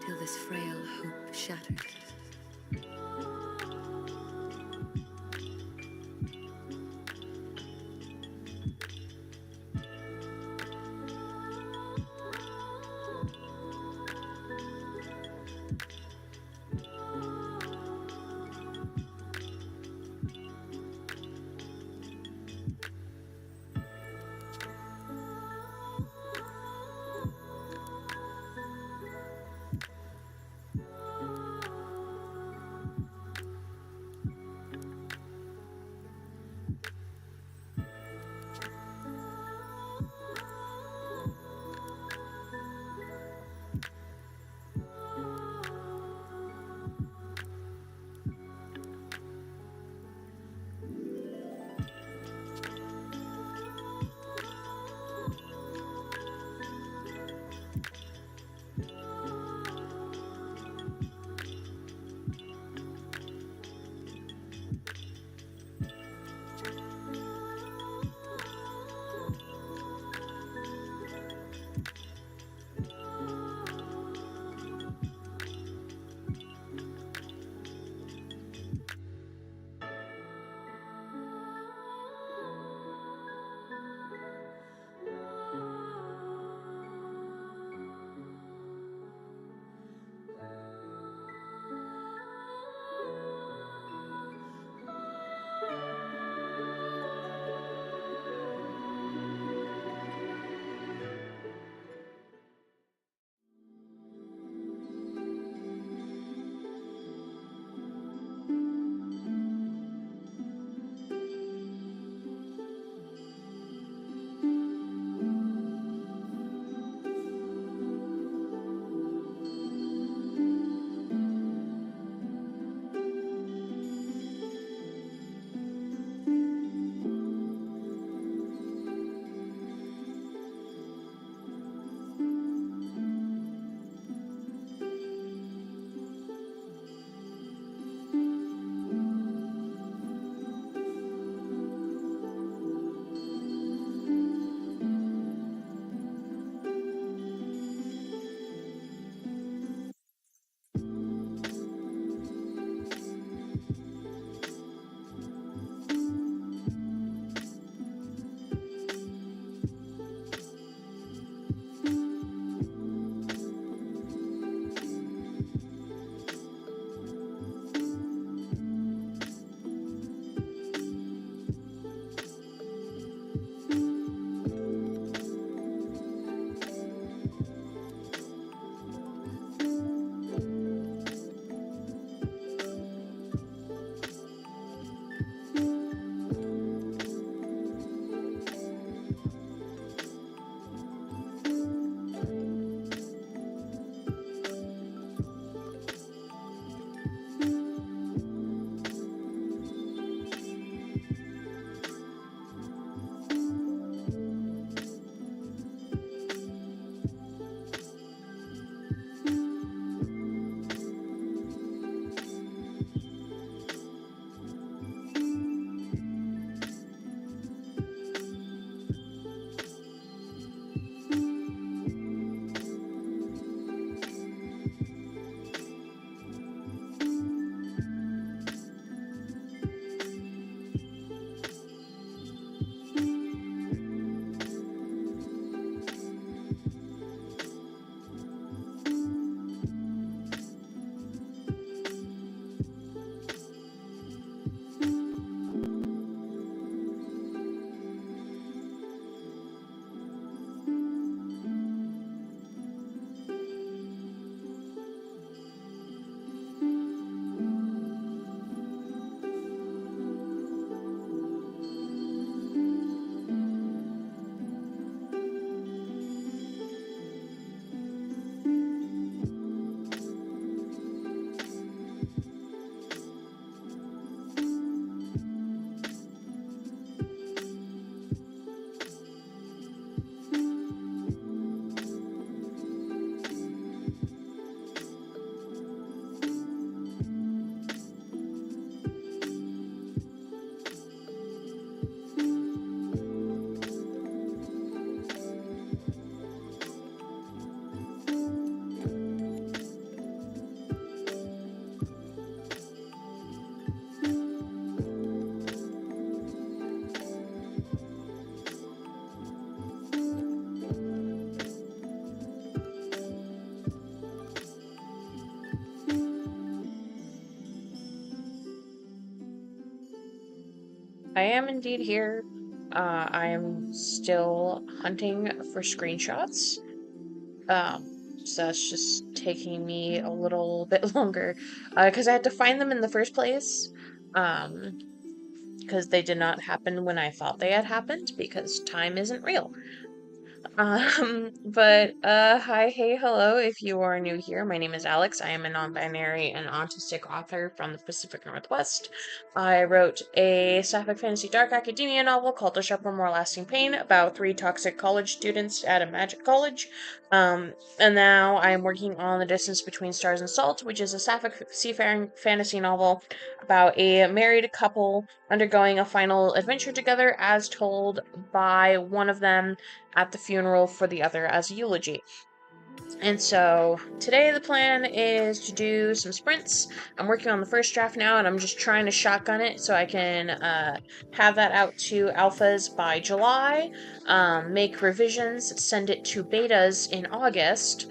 till this frail hope shatters. I am indeed here. I am still hunting for screenshots. So that's just taking me a little bit longer, because I had to find them in the first place. Um, because they did not happen when I thought they had happened, because time isn't real. Hi, hey, hello. If you are new here, my name is Alex. I am a non-binary and autistic author from the Pacific Northwest. I wrote a sapphic fantasy dark academia novel called A Sharper, More Lasting Pain about 3 toxic college students at a magic college. And now I am working on The Distance Between Stars and Salt, which is a sapphic seafaring fantasy novel about a married couple undergoing a final adventure together as told by one of them at the funeral for the other as a eulogy. And so today the plan is to do some sprints. I'm working on the first draft now, and I'm just trying to shotgun it so I can have that out to alphas by July, make revisions, send it to betas in August,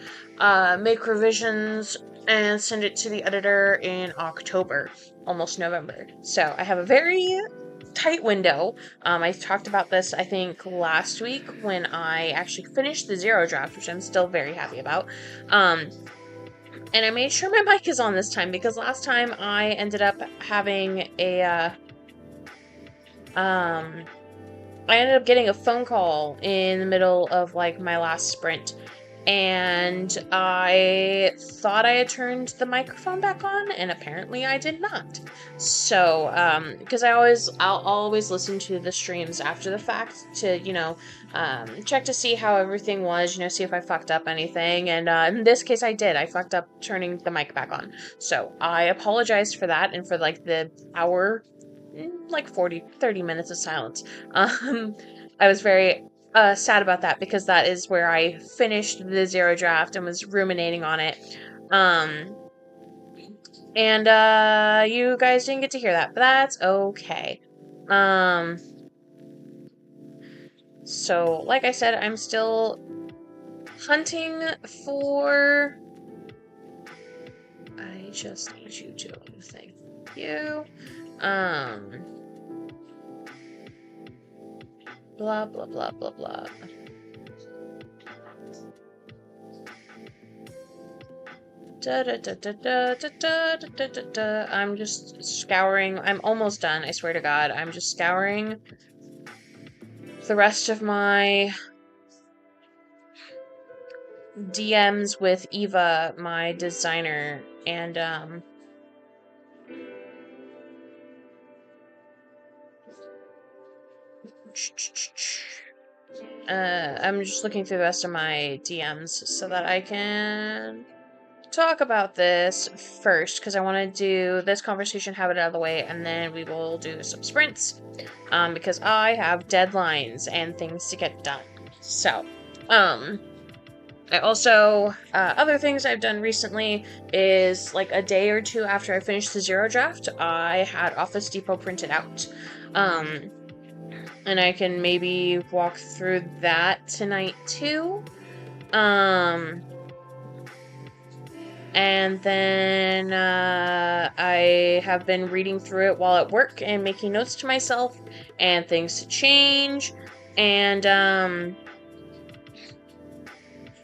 make revisions, and send it to the editor in October, almost November. So I have a very tight window. I talked about this, I think, last week when I actually finished the zero draft, which I'm still very happy about. And I made sure my mic is on this time because last time I ended up having I ended up getting a phone call in the middle of like my last sprint, and I thought I had turned the microphone back on, and apparently I did not. So, because I'll always listen to the streams after the fact to, check to see how everything was, see if I fucked up anything, and in this case I did. I fucked up turning the mic back on. So, I apologized for that, and for like the hour, like 30 minutes of silence. I was very sad about that because that is where I finished the zero draft and was ruminating on it. Um, and you guys didn't get to hear that, but that's okay. So like I said, I'm still hunting for. I just need you to thank you. Blah blah blah blah blah. I'm just scouring. I'm almost done, I swear to God. I'm just scouring the rest of my DMs with Eva, my designer, and I'm just looking through the rest of my DMs so that I can talk about this first, because I want to do this conversation, have it out of the way, and then we will do some sprints, because I have deadlines and things to get done. So, I also, other things I've done recently is, like, a day or two after I finished the zero draft, I had Office Depot printed out, and I can maybe walk through that tonight, too. And then I have been reading through it while at work and making notes to myself and things to change. And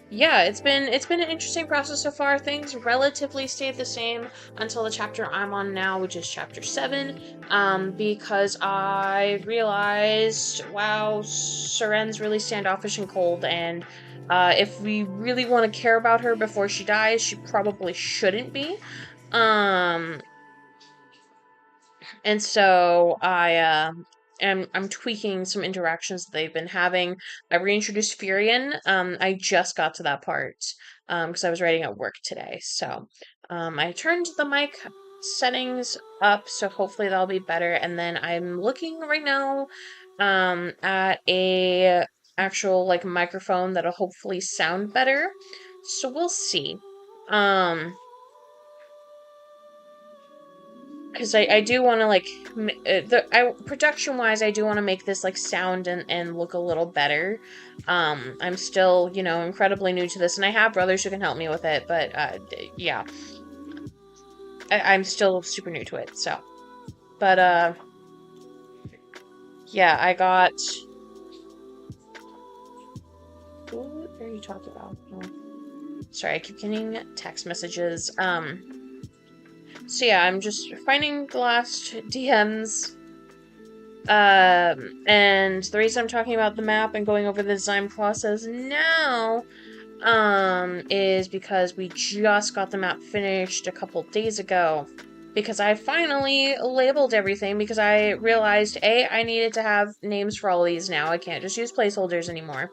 yeah, it's been an interesting process so far. Things relatively stayed the same until the chapter I'm on now, which is chapter 7. Because I realized, wow, Seren's really standoffish and cold, and if we really want to care about her before she dies, she probably shouldn't be. And so I'm tweaking some interactions that they've been having. I reintroduced Furion. I just got to that part because I was writing at work today. So I turned the mic settings up, so hopefully that'll be better. And then I'm looking right now at a actual like microphone that'll hopefully sound better. So we'll see. Because I do want to like production wise, I do want to make this like sound and look a little better. I'm still, incredibly new to this, and I have brothers who can help me with it, but yeah, I'm still super new to it. So, but yeah, I got... What are you talking about? Oh. Sorry, I keep getting text messages. So yeah, I'm just finding the last DMs. And the reason I'm talking about the map and going over the design process now, is because we just got the map finished a couple days ago. Because I finally labeled everything because I realized, A, I needed to have names for all of these now. I can't just use placeholders anymore.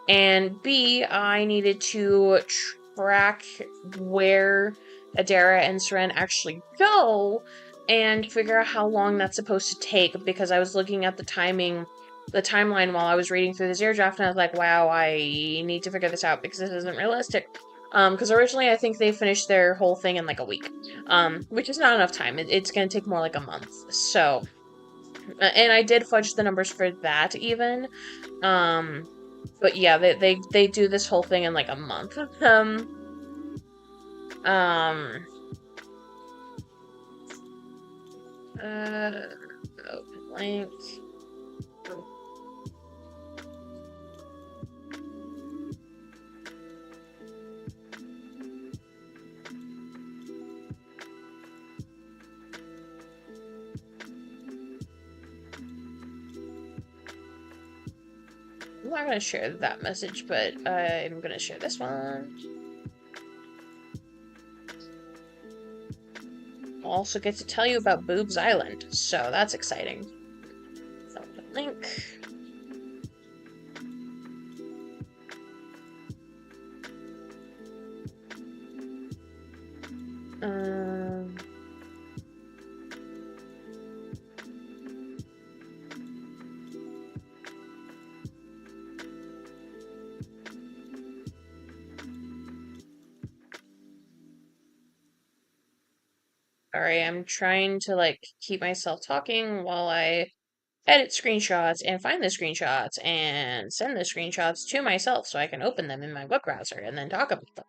And B, I needed to track where Adara and Seren actually go and figure out how long that's supposed to take, because I was looking at the timeline while I was reading through the zero draft, and I was like, wow, I need to figure this out because this isn't realistic. Because originally I think they finished their whole thing in like a week, which is not enough time. It's going to take more like a month. So, and I did fudge the numbers for that even. But yeah, they do this whole thing in like a month. Um, open link. I'm not gonna share that message, but I'm gonna share this one. I'll also get to tell you about Boobs Island, so that's exciting. Open link. Sorry, I'm trying to like keep myself talking while I edit screenshots and find the screenshots and send the screenshots to myself so I can open them in my web browser and then talk about them.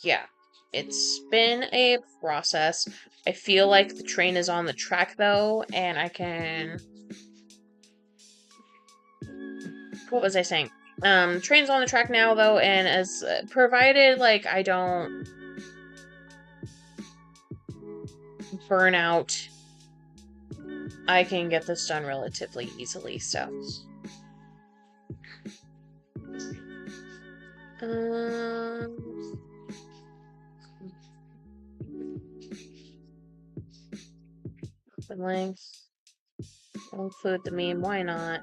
Yeah, it's been a process. I feel like the train is on the track though, and I can... What was I saying? Train's on the track now though, and as provided, like, I don't burn out, I can get this done relatively easily, so. Open links. I'll include the meme, why not?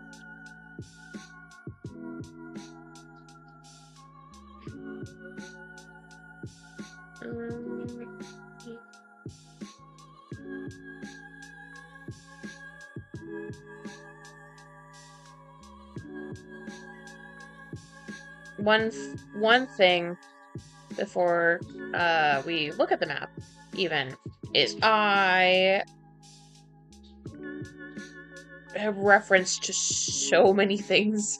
One thing before we look at the map even is I have reference to so many things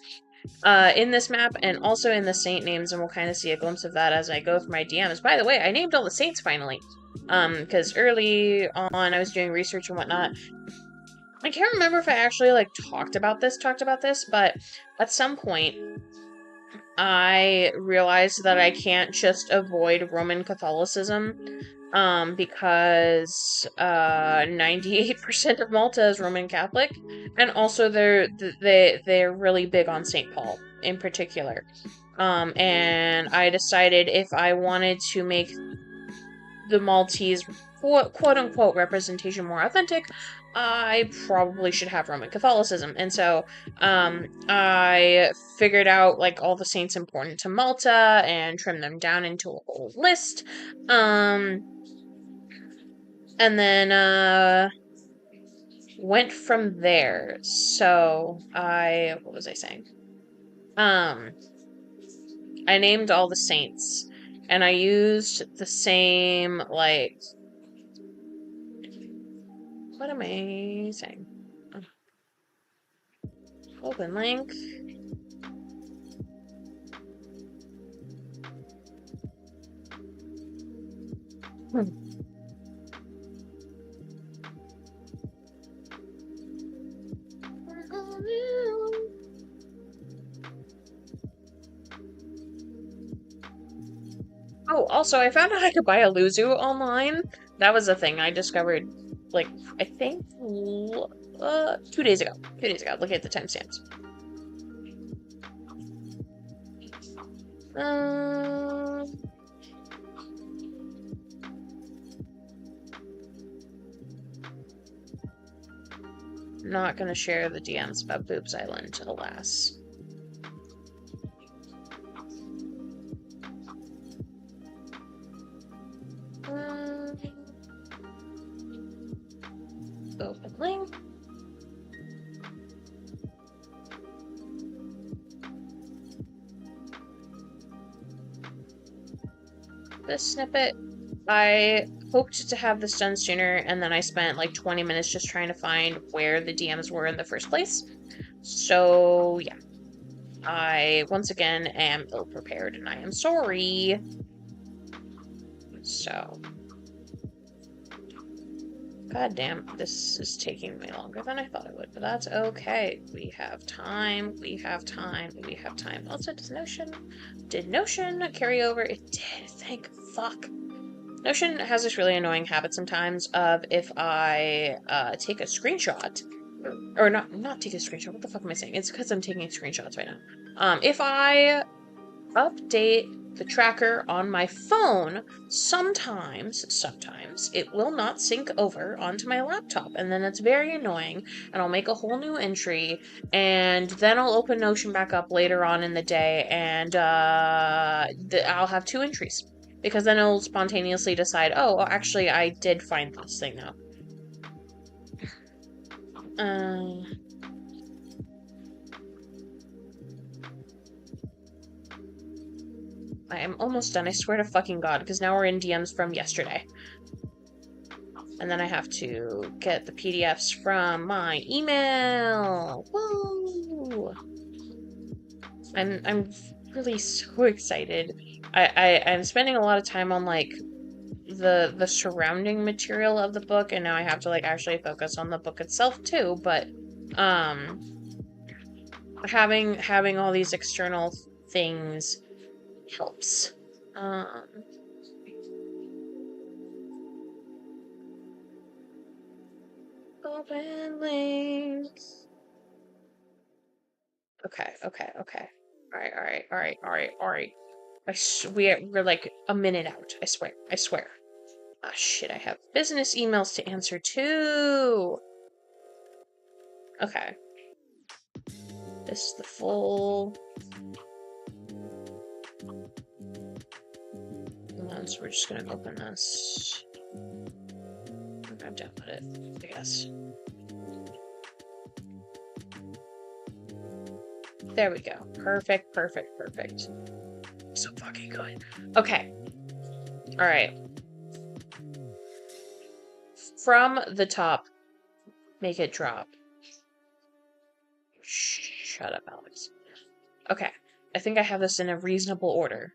in this map and also in the saint names, and we'll kind of see a glimpse of that as I go through my DMs. By the way, I named all the saints finally, because early on I was doing research and whatnot. I can't remember if I actually like talked about this, but at some point I realized that I can't just avoid Roman Catholicism, because 98% of Malta is Roman Catholic, and also they're really big on St. Paul in particular. And I decided if I wanted to make the Maltese quote unquote representation more authentic, I probably should have Roman Catholicism. And so I figured out like all the saints important to Malta and trimmed them down into a whole list. And then went from there. So what was I saying? I named all the saints, and I used the same, like, what am I saying? Open link. Oh, also, I found out I could buy a Luzu online. That was a thing I discovered, like, I think, 2 days ago. 2 days ago. Look at the timestamps. Not gonna share the DMs about Boobs Island, alas. Open link. This snippet, I hoped to have this done sooner, and then I spent like 20 minutes just trying to find where the DMs were in the first place. So, yeah. I, once again, am ill-prepared, and I am sorry. So. God damn, this is taking me longer than I thought it would, but that's okay. We have time, we have time, we have time. Also, did Notion carry over? It did, thank fuck. Notion has this really annoying habit sometimes of if I take a screenshot, or not take a screenshot, what the fuck am I saying? It's because I'm taking screenshots right now. If I update the tracker on my phone, sometimes it will not sync over onto my laptop, and then it's very annoying, and I'll make a whole new entry, and then I'll open Notion back up later on in the day, and I'll have two entries, because then it'll spontaneously decide, oh, actually, I did find this thing now. I am almost done, I swear to fucking God, because now we're in DMs from yesterday. And then I have to get the PDFs from my email. Woo! I'm really so excited. I'm spending a lot of time on like the surrounding material of the book, and now I have to like actually focus on the book itself too, but having all these external things helps. Open links. Okay. Alright. We're like a minute out. I swear. Ah, shit, I have business emails to answer too. Okay. This is the full. So we're just gonna open this. I've downloaded it, I guess. There we go. Perfect. So fucking good. Okay. Alright. From the top, make it drop. Shut up, Alex. Okay. I think I have this in a reasonable order.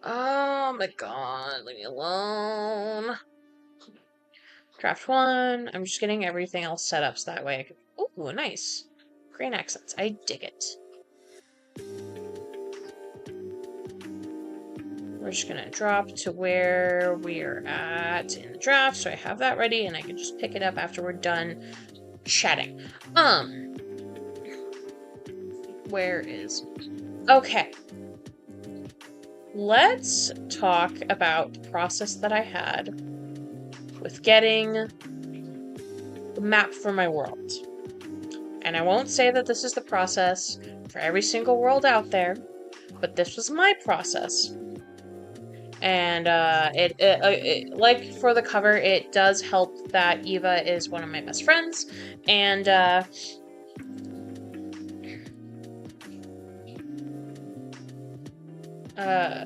Oh my god, leave me alone. Draft 1. I'm just getting everything else set up so that way I can. Ooh, nice. Green accents. I dig it. We're just gonna drop to where we're at in the draft, so I have that ready and I can just pick it up after we're done chatting. Where is. Okay. Let's talk about the process that I had with getting the map for my world. And I won't say that this is the process for every single world out there, but this was my process. And it like for the cover, it does help that Eva is one of my best friends, and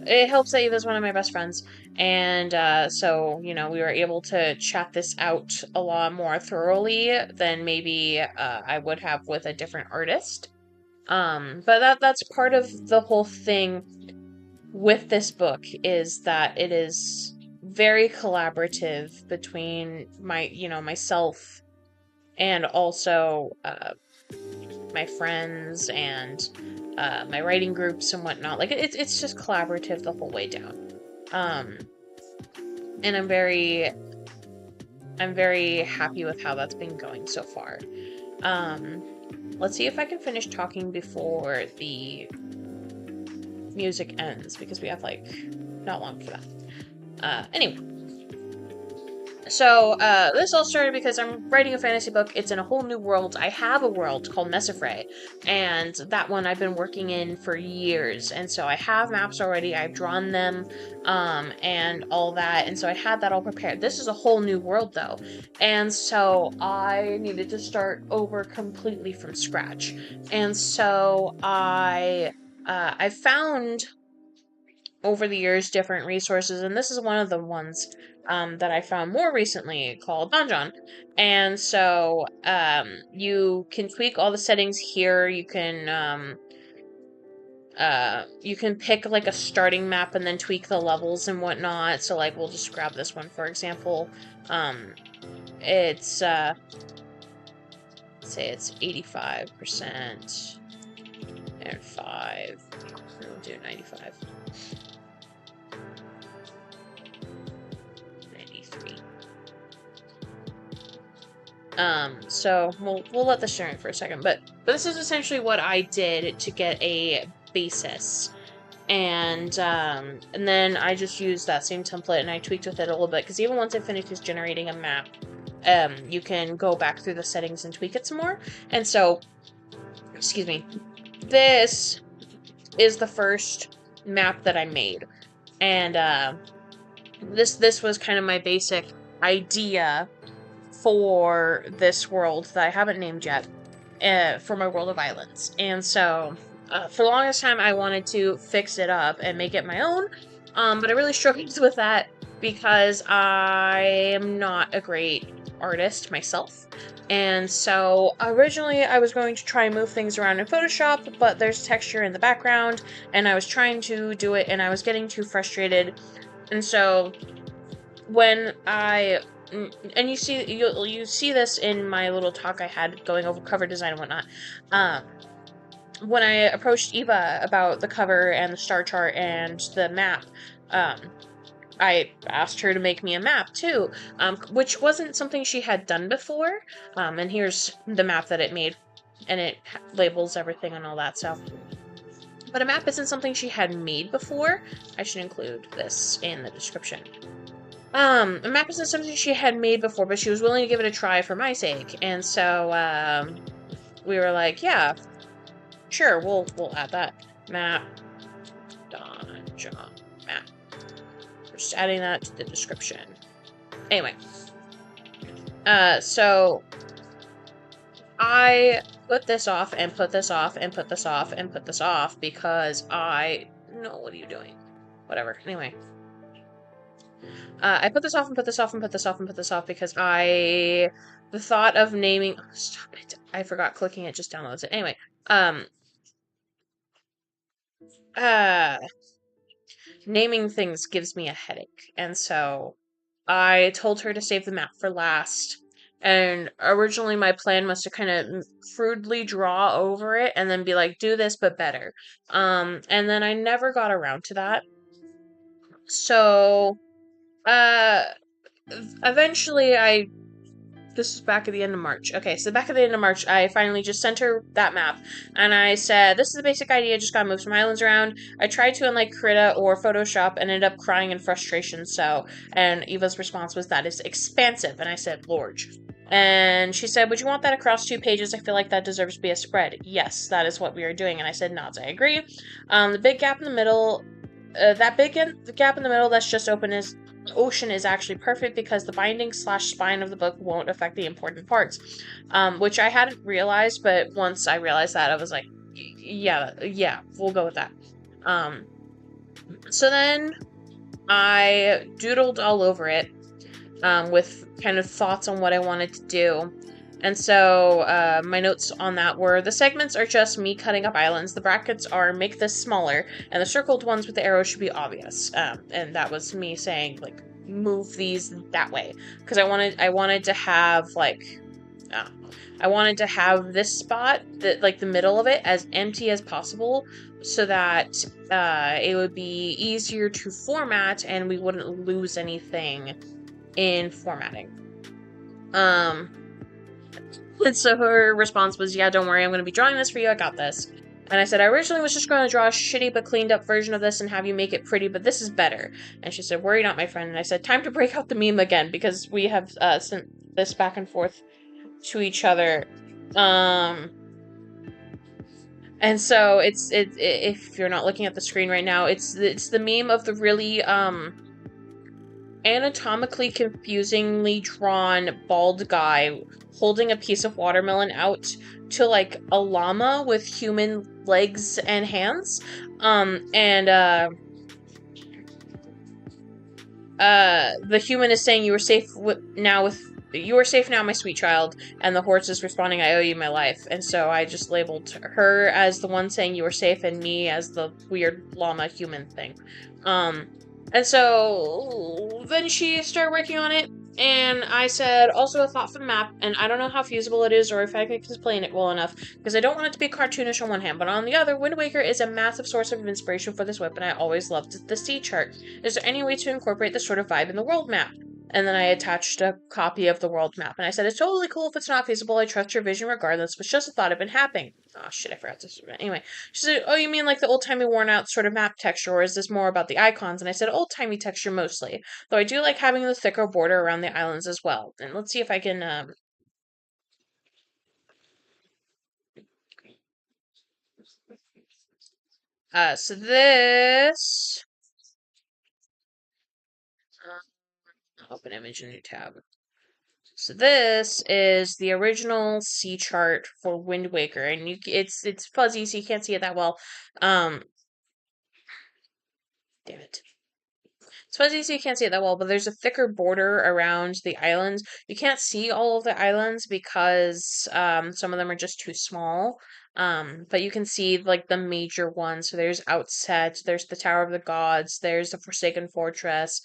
it helps that Eva's one of my best friends, and so, you know, we were able to chat this out a lot more thoroughly than maybe I would have with a different artist. But that's part of the whole thing with this book, is that it is very collaborative between myself and also my friends, and my writing groups and whatnot. Like, it's just collaborative the whole way down. And I'm very happy with how that's been going so far. Let's see if I can finish talking before the music ends, because we have, like, not long for that. Anyway. So, this all started because I'm writing a fantasy book. It's in a whole new world. I have a world called Messifray, and that one I've been working in for years, and so I have maps already. I've drawn them, and all that, and so I had that all prepared. This is a whole new world, though, and so I needed to start over completely from scratch, and so I found over the years different resources, and this is one of the ones that I found more recently, called Donjon. And so you can tweak all the settings here. You can pick like a starting map and then tweak the levels and whatnot. So like we'll just grab this one for example. It's say it's 85% and 5. We'll do 95. 93. So we'll let this run for a second, but this is essentially what I did to get a basis, and then I just used that same template and I tweaked with it a little bit, because even once it finishes generating a map, you can go back through the settings and tweak it some more. And so, excuse me, this is the first map that I made, and this was kind of my basic idea for this world that I haven't named yet, for my world of islands. And so for the longest time I wanted to fix it up and make it my own, but I really struggled with that because I am not a great artist myself. And so originally I was going to try and move things around in Photoshop, but there's texture in the background, and I was trying to do it and I was getting too frustrated. And so when and you see this in my little talk I had going over cover design and whatnot. When I approached Eva about the cover and the star chart and the map, I asked her to make me a map too, which wasn't something she had done before. And here's the map that it made, and it labels everything and all that stuff. But a map isn't something she had made before. I should include this in the description. A map isn't something she had made before, but she was willing to give it a try for my sake. And so, we were like, yeah, sure, we'll add that. Map. Donjon map. We're just adding that to the description. Anyway. So I put this off and put this off and put this off and put this off because no, what are you doing? Whatever. Anyway. I put this off and put this off and put this off and put this off because the thought of naming, oh, stop it. I forgot clicking it just downloads it. Anyway, naming things gives me a headache. And so I told her to save the map for last. And originally my plan was to kind of crudely draw over it and then be like, do this but better. And then I never got around to that. So eventually this was back at the end of March. Okay, so back at the end of March, I finally just sent her that map, and I said, this is the basic idea, just gotta move some islands around. I tried to in, like, Krita or Photoshop, and ended up crying in frustration, and Eva's response was, that is expansive, and I said, Lorge. And she said, would you want that across 2 pages? I feel like that deserves to be a spread. Yes, that is what we are doing, and I said, nods, I agree. The big gap in the middle, the gap in the middle that's just ocean is actually perfect because the binding/spine of the book won't affect the important parts, which I hadn't realized, but once I realized that, I was like, yeah, we'll go with that. So then I doodled all over it, with kind of thoughts on what I wanted to do. And so my notes on that were, the segments are just me cutting up islands, the brackets are make this smaller, and the circled ones with the arrows should be obvious. And that was me saying, like, move these that way. Because I wanted to have, like, I wanted to have this spot, like the middle of it, as empty as possible so that it would be easier to format and we wouldn't lose anything in formatting. Um, and so her response was, yeah, don't worry, I'm going to be drawing this for you, I got this. And I said, I originally was just going to draw a shitty but cleaned up version of this and have you make it pretty, but this is better. And she said, worry not, my friend. And I said, time to break out the meme again, because we have sent this back and forth to each other. And so if you're not looking at the screen right now, it's the meme of the really anatomically confusingly drawn bald guy holding a piece of watermelon out to like a llama with human legs and hands. And the human is saying, you are safe now, my sweet child. And the horse is responding, I owe you my life. And so I just labeled her as the one saying you are safe and me as the weird llama human thing. And so then she started working on it, and I said, also a thought for the map, and I don't know how feasible it is or if I can explain it well enough, because I don't want it to be cartoonish on one hand, but on the other, Wind Waker is a massive source of inspiration for this whip, and I always loved the sea chart. Is there any way to incorporate this sort of vibe in the world map? And then I attached a copy of the world map, and I said, it's totally cool if it's not feasible, I trust your vision regardless, but just a thought had been happening. Oh shit, I forgot this. Anyway, she said, oh, you mean like the old-timey worn-out sort of map texture, or is this more about the icons? And I said, old-timey texture mostly, though I do like having the thicker border around the islands as well. And let's see if I can, so this, open image in new tab. So this is the original sea chart for Wind Waker, and it's fuzzy, so you can't see it that well. Um, damn it. It's fuzzy, so you can't see it that well, but there's a thicker border around the islands. You can't see all of the islands because some of them are just too small. But you can see like the major ones. So there's Outset, there's the Tower of the Gods, there's the Forsaken Fortress,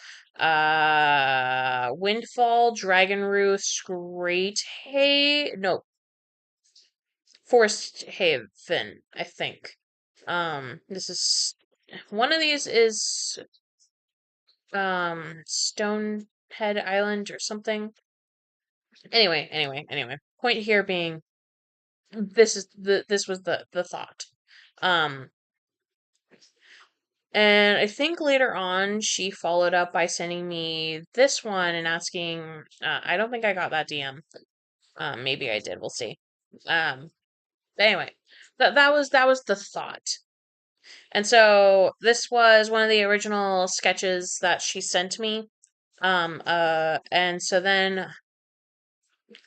Windfall, Dragon Roost, Great no, Forest Haven, I think. This is one of these is Stonehead Island or something. Anyway. Point here being this was the thought. Um and I think later on she followed up by sending me this one and asking I don't think I got that DM. Maybe I did, we'll see. But anyway, that was the thought. And so this was one of the original sketches that she sent me. And so then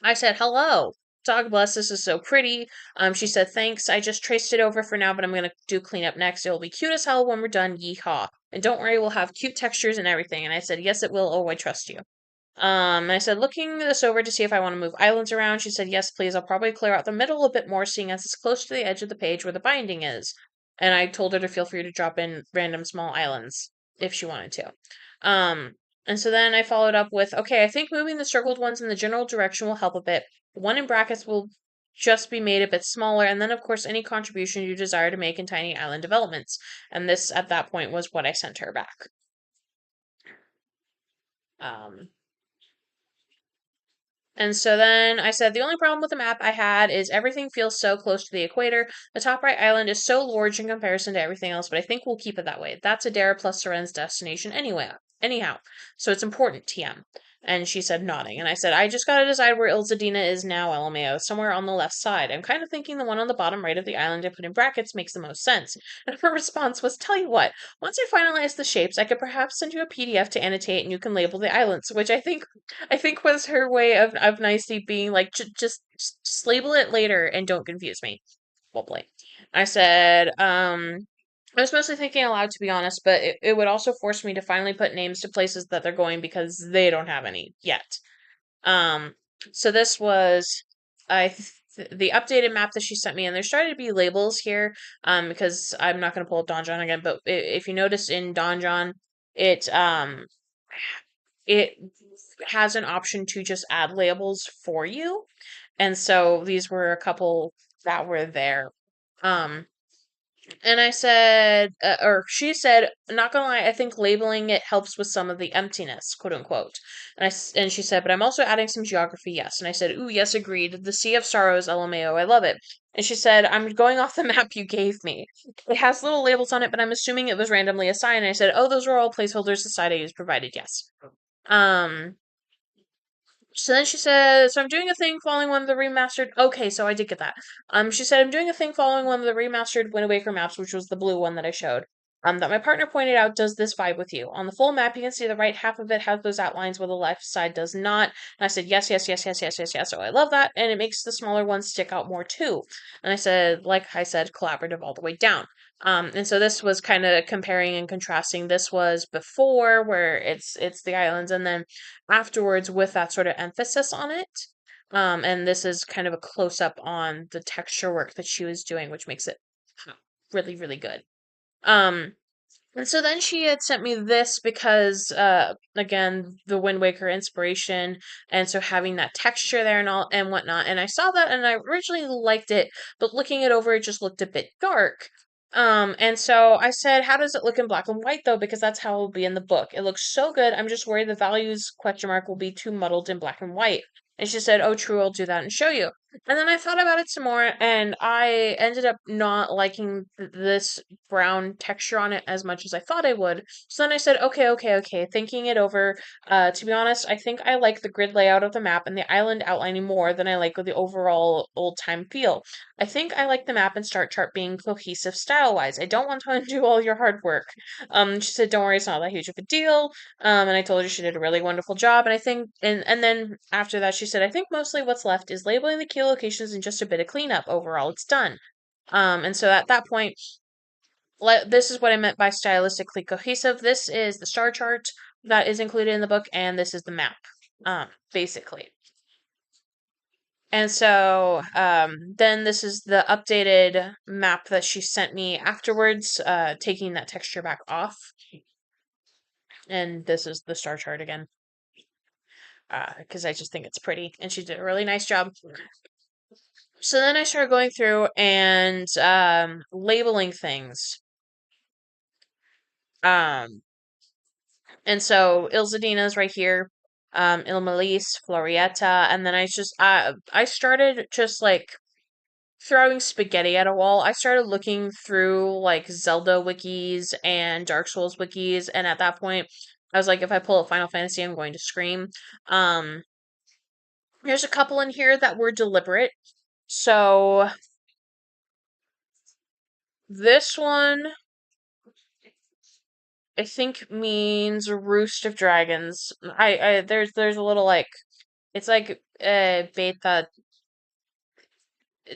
I said, hello. Dog bless, this is so pretty. She said, thanks. I just traced it over for now, but I'm going to do cleanup next. It'll be cute as hell when we're done. Yeehaw. And don't worry, we'll have cute textures and everything. And I said, yes, it will. Oh, I trust you. And I said, looking this over to see if I want to move islands around. She said, yes, please. I'll probably clear out the middle a bit more, seeing as it's close to the edge of the page where the binding is. And I told her to feel free to drop in random small islands if she wanted to. And so then I followed up with, okay, I think moving the circled ones in the general direction will help a bit. One in brackets will just be made a bit smaller, and then, of course, any contribution you desire to make in tiny island developments. And this, at that point, was what I sent her back. Um, And so then I said, the only problem with the map I had is everything feels so close to the equator. The top right island is so large in comparison to everything else, but I think we'll keep it that way. That's Adair plus Seren's destination anyway. Anyhow, so it's important, TM. And she said, nodding. And I said, I just gotta decide where Ilzadina is now, LMAO, somewhere on the left side. I'm kind of thinking the one on the bottom right of the island I put in brackets makes the most sense. And her response was, tell you what, once I finalize the shapes, I could perhaps send you a PDF to annotate and you can label the islands, which I think was her way of nicely being like, just label it later and don't confuse me. Well played. I said, I was mostly thinking aloud to be honest, but it would also force me to finally put names to places that they're going because they don't have any yet. Um, so this was the updated map that she sent me, and there started to be labels here, because I'm not gonna pull up Donjon again, but if you notice in Donjon, it has an option to just add labels for you. And so these were a couple that were there. Um, and I said, or she said, not gonna lie, I think labeling it helps with some of the emptiness, quote unquote. And she said, but I'm also adding some geography, yes. And I said, ooh, yes, agreed. The Sea of Sorrows, LMAO, I love it. And she said, I'm going off the map you gave me. It has little labels on it, but I'm assuming it was randomly assigned. And I said, oh, those are all placeholders the site I use provided, yes. Um, so then she said, so I'm doing a thing following one of the remastered. Okay, so I did get that. She said I'm doing a thing following one of the remastered Wind Waker maps, which was the blue one that I showed. That my partner pointed out. Does this vibe with you? On the full map, you can see the right half of it has those outlines, while the left side does not. And I said yes, yes, yes, yes, yes, yes, yes. So I love that, and it makes the smaller ones stick out more too. And I said, like I said, collaborative all the way down. And so this was kind of comparing and contrasting. This was before, where it's the islands, and then afterwards with that sort of emphasis on it. And this is kind of a close up on the texture work that she was doing, which makes it really, really good. Um, and so then she had sent me this because, again, the Wind Waker inspiration, and so having that texture there and all and whatnot. And I saw that, and I originally liked it, but looking it over, it just looked a bit dark. And so I said, "How does it look in black and white, though? Because that's how it will be in the book. It looks so good. I'm just worried the values question mark will be too muddled in black and white." And she said, "Oh, true. I'll do that and show you." And then I thought about it some more, and I ended up not liking this brown texture on it as much as I thought I would. So then I said, okay, okay, okay. Thinking it over, to be honest, I think I like the grid layout of the map and the island outlining more than I like the overall old time feel. I think I like the map and start chart being cohesive style wise. I don't want to undo all your hard work. She said, don't worry, it's not that huge of a deal. And I told her she did a really wonderful job. And I think, and then after that, she said, I think mostly what's left is labeling the key locations and just a bit of cleanup. Overall, it's done. And so at that point, this is what I meant by stylistically cohesive. This is the star chart that is included in the book, and this is the map, basically. And so then this is the updated map that she sent me afterwards, taking that texture back off. And this is the star chart again, because I just think it's pretty, and she did a really nice job. So then I started going through and labeling things. And so Ilzadina's right here, Ilmalis, Florietta, and then I started just like throwing spaghetti at a wall. I started looking through like Zelda wikis and Dark Souls wikis, and at that point, I was like, if I pull up Final Fantasy, I'm going to scream. Um, there's a couple in here that were deliberate. So this one I think means roost of dragons. There's a little like it's like beta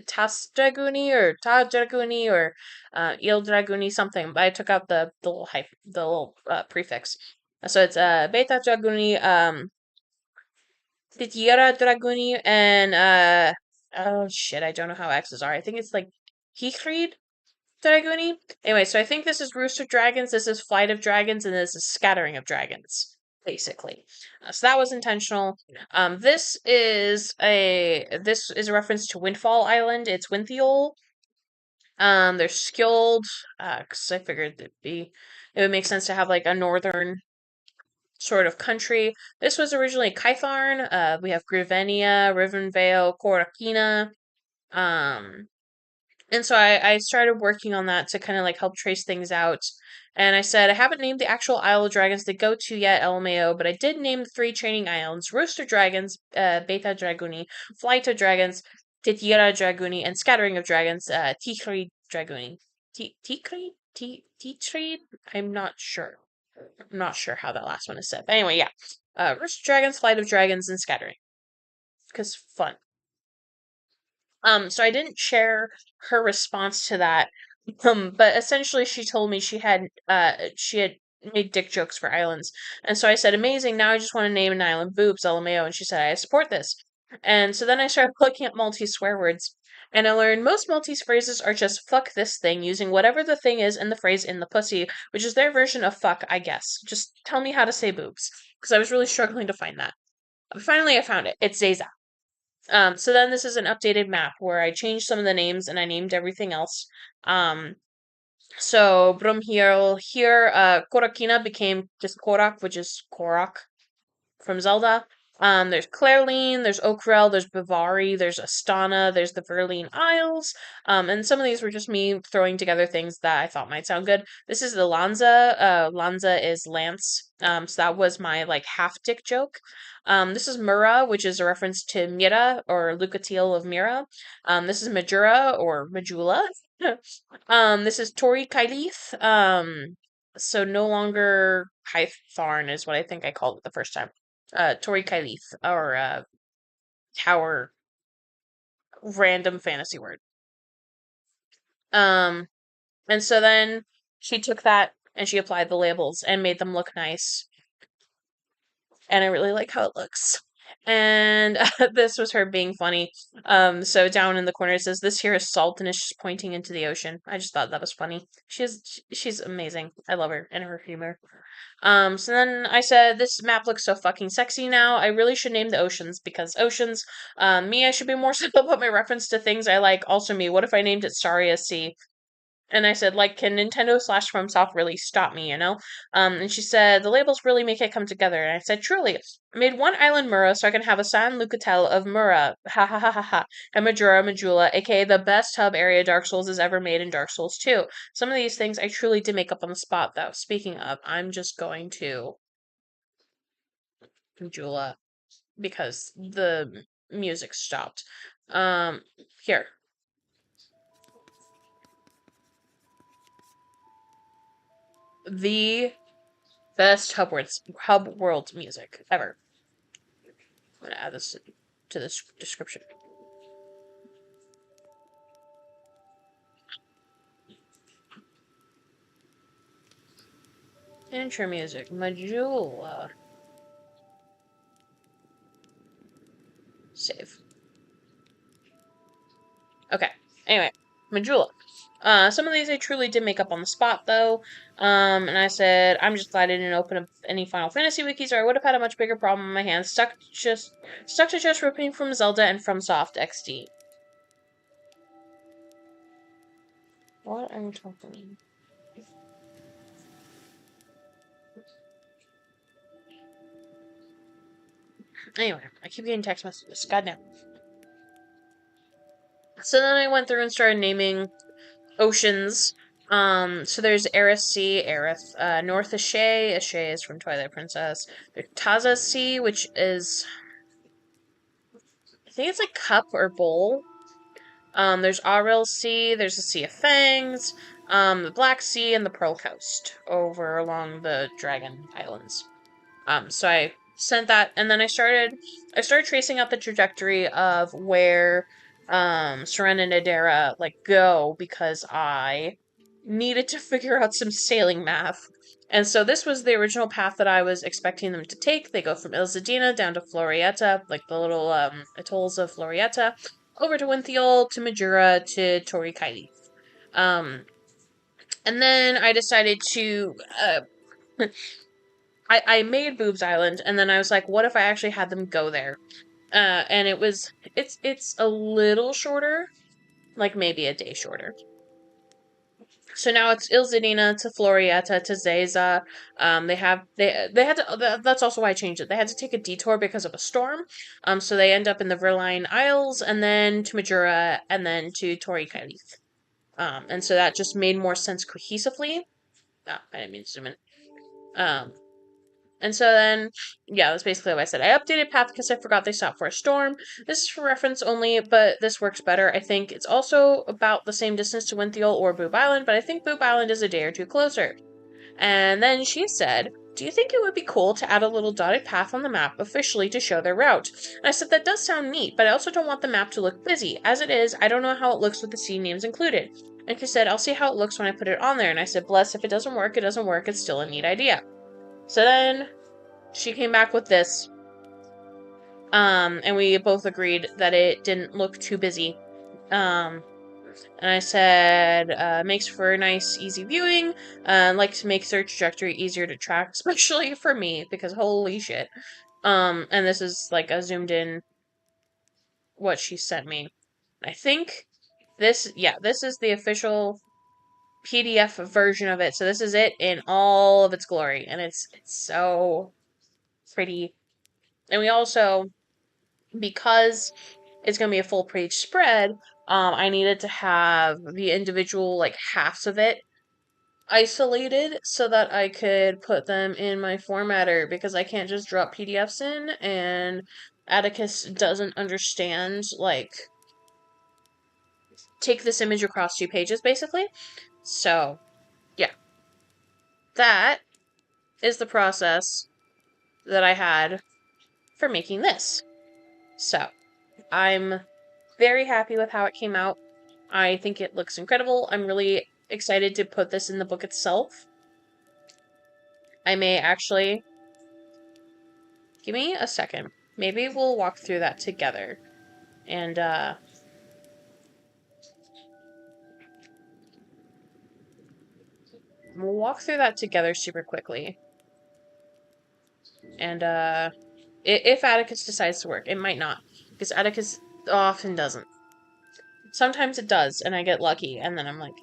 Tasdraguni or Tadraguni or Ildraguni something. But I took out the little prefix. So it's Beta Draguni, Titiera Draguni, and oh shit, I don't know how X's are. I think it's like Hikrid Draguni. Anyway, so I think this is Roost of Dragons, this is Flight of Dragons, and this is Scattering of Dragons, basically. So that was intentional. This is a reference to Windfall Island. It's Winthiol. They're skilled, because I figured it would make sense to have like a northern sort of country. This was originally Kytharn. We have Grivenia, Rivenvale, Korakina. Um, and so I started working on that to kind of like help trace things out. And I said, I haven't named the actual Isle of Dragons to go to yet, LMAO, but I did name the three training islands Rooster Dragons, Beta Draguni, Flight of Dragons, Titiera Draguni, and Scattering of Dragons, Tichri Draguni. Tichri? Tichri? I'm not sure. I'm not sure how that last one is said. But anyway, yeah. Rooster Dragons, Flight of Dragons, and Scattering. Because fun. So I didn't share her response to that. But essentially she told me she had made dick jokes for islands. And so I said, amazing, now I just want to name an island boobs, LMAO, and she said, I support this. And so then I started looking at Maltese swear words. And I learned most Maltese phrases are just fuck this thing, using whatever the thing is in the phrase in the pussy, which is their version of fuck, I guess. Just tell me how to say boobs. Because I was really struggling to find that. Finally I found it. It's Zeza. So then this is an updated map where I changed some of the names and I named everything else. So Brumhiel here, Korakina became just Korak, which is Korak from Zelda. There's Clairlene, there's Okrel, there's Bavari, there's Astana, there's the Verline Isles. And some of these were just me throwing together things that I thought might sound good. This is the Lanza. Lanza is Lance. So that was my like half dick joke. This is Mura, which is a reference to Mira or Lucatiel of Mira. This is Majura or Majula. This is Tori Kailith. So no longer Pytharn is what I think I called it the first time. Tori Kailith, or tower random fantasy word. Um, and so then she took that and she applied the labels and made them look nice. And I really like how it looks. And this was her being funny. So down in the corner it says, "This here is salt," and it's just pointing into the ocean. I just thought that was funny. She's amazing. I love her and her humor. So then I said, "This map looks so fucking sexy now. I really should name the oceans because oceans. Me, I should be more simple about my reference to things I like. Also me, what if I named it Saria Sea?" And I said, like, can Nintendo slash FromSoft really stop me, you know? And she said, "The labels really make it come together." And I said, "Truly. I made one island Mura so I can have a San Lucatel of Mura. Ha ha ha ha ha. And Majura Majula, aka the best hub area Dark Souls has ever made in Dark Souls 2. Some of these things I truly did make up on the spot, though. Speaking of, I'm just going to Majula because the music stopped. Here. The best hub world music ever. I'm gonna add this to this description. Intro music, Majula. Save. Okay. Anyway, Majula. Some of these I truly did make up on the spot, though. And I said, I'm just glad I didn't open up any Final Fantasy wikis, or I would have had a much bigger problem on my hands. Stuck to just ripping from Zelda and FromSoft XD. What are you talking? Anyway, I keep getting text messages. Goddamn. So then I went through and started naming oceans. So there's Eris Sea, Aerith, North Ashay. Ashay is from Twilight Princess. There's Taza Sea, which is, I think it's like cup or bowl. There's Auril Sea, there's the Sea of Fangs, the Black Sea, and the Pearl Coast over along the Dragon Islands. So I sent that, and then I started tracing out the trajectory of where Seren and Adara like go because I needed to figure out some sailing math. And so this was the original path that I was expecting them to take. They go from Ilzadina down to Florietta, like the little atolls of Florietta, over to Winthiol, to Majura, to Tori Kaili. And then I decided to I made Boobs Island, and then I was like, what if I actually had them go there? And it's a little shorter, like maybe a day shorter. So now it's Ilzadina to Florietta to Zeza. They had to. That's also why I changed it. They had to take a detour because of a storm. So they end up in the Verline Isles, and then to Majura, and then to Tori Kailith. And so that just made more sense cohesively. I didn't mean to zoom in. And so then, yeah, that's basically what I said. I updated path because I forgot they stopped for a storm. This is for reference only, but this works better. I think it's also about the same distance to Winthiol or Boob Island, but I think Boob Island is a day or two closer. And then she said, "Do you think it would be cool to add a little dotted path on the map officially to show their route?" And I said, "That does sound neat, but I also don't want the map to look busy. As it is, I don't know how it looks with the sea names included." And she said, "I'll see how it looks when I put it on there." And I said, "Bless, if it doesn't work, it doesn't work. It's still a neat idea." So then she came back with this. And we both agreed that it didn't look too busy. And I said, makes for a nice, easy viewing. Like to make their trajectory easier to track, especially for me, because holy shit. And this is like a zoomed in what she sent me. I think this, yeah, this is the official PDF version of it. So this is it in all of its glory, and it's so pretty. And we also, because it's going to be a full page spread, I needed to have the individual like halves of it isolated so that I could put them in my formatter, because I can't just drop PDFs in, and Atticus doesn't understand like take this image across 2 pages basically. So yeah, that is the process that I had for making this. So I'm very happy with how it came out. I think it looks incredible. I'm really excited to put this in the book itself. I may actually... Give me a second. Maybe we'll walk through that together. And, we'll walk through that together super quickly. And, if Atticus decides to work. It might not. Because Atticus often doesn't. Sometimes it does, and I get lucky, and then I'm like...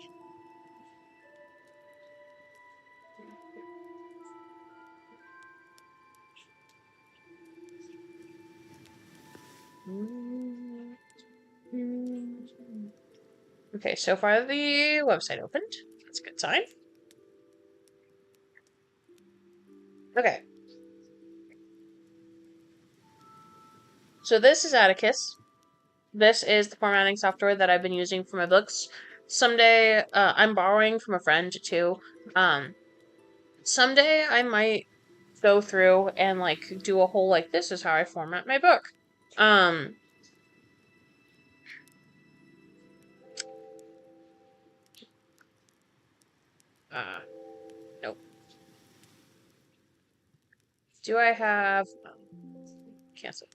Okay, so far the website opened. That's a good sign. Okay. So this is Atticus. This is the formatting software that I've been using for my books. Someday, I'm borrowing from a friend too. Someday I might go through and like do a whole like this is how I format my book. Nope. Do I have cancel?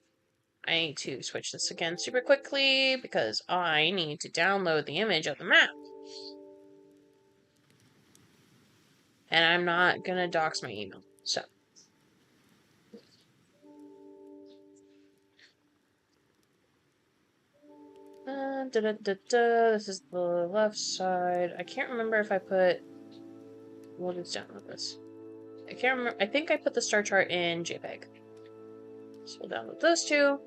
I need to switch this again super quickly because I need to download the image of the map. And I'm not gonna dox my email. So this is the left side. I can't remember if I put... We'll just download this. I can't remember. I think I put the star chart in JPEG. So we'll download those two.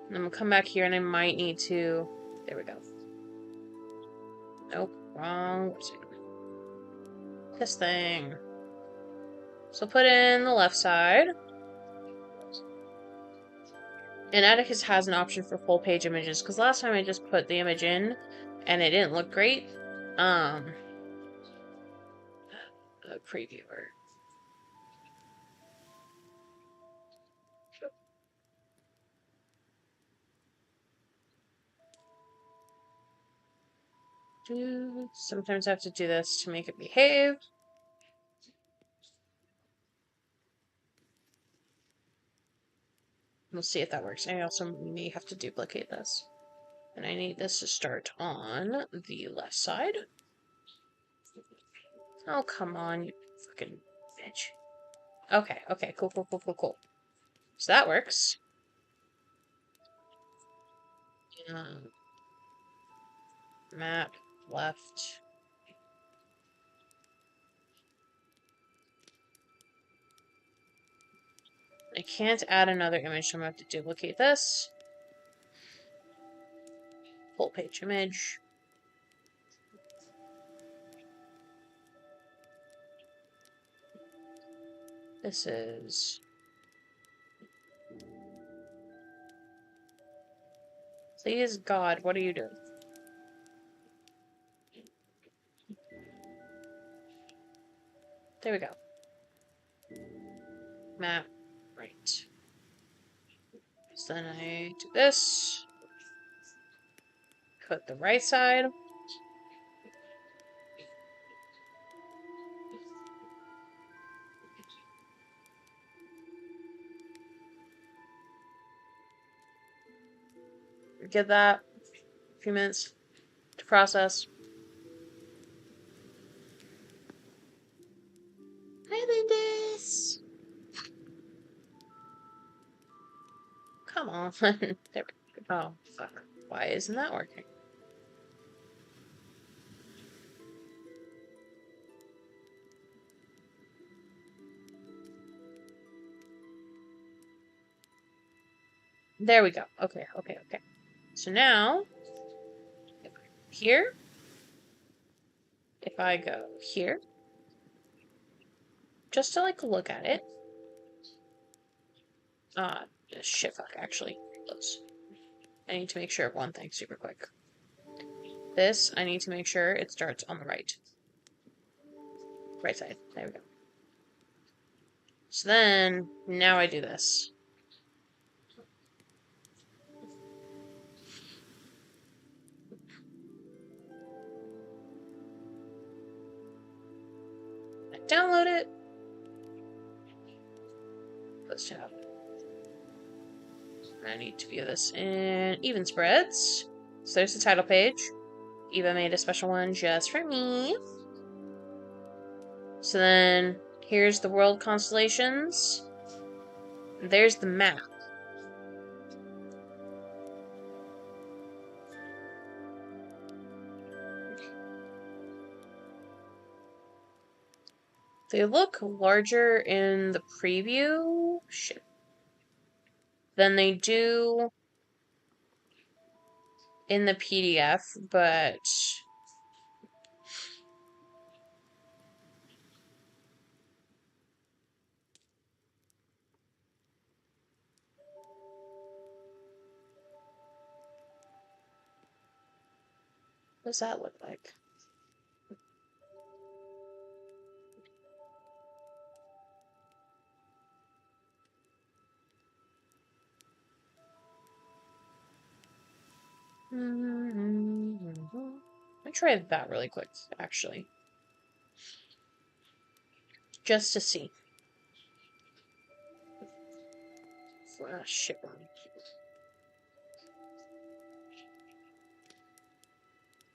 And then we'll come back here and I might need to... There we go. Nope. Wrong website. This thing. So put in the left side. And Atticus has an option for full page images, because last time I just put the image in and it didn't look great. A previewer. Sometimes I have to do this to make it behave. We'll see if that works. I also may have to duplicate this. And I need this to start on the left side. Oh, come on, you fucking bitch. Okay, okay, cool. So that works. Map, left. I can't add another image, so I'm going to have to duplicate this. Full page image. This is... Please, God, what are you doing? There we go. Map, right. So then I do this. Put the right side. Give that a few minutes to process. Hi, Lindis! Come Come on. There we go. Oh, fuck. Why isn't that working? There we go. Okay. So now, if I go here, if I go here, just to like look at it. Shit, fuck, actually. Close. I need to make sure of one thing super quick. This, I need to make sure it starts on the right. Right side. There we go. So then, now I do this. I download it. Let's tab. I need to view this in even spreads. So there's the title page. Eva made a special one just for me. So then, here's the world constellations. There's the map. They look larger in the preview than they do in the PDF, but what does that look like? Let me try that really quick, actually. Just to see. Shit.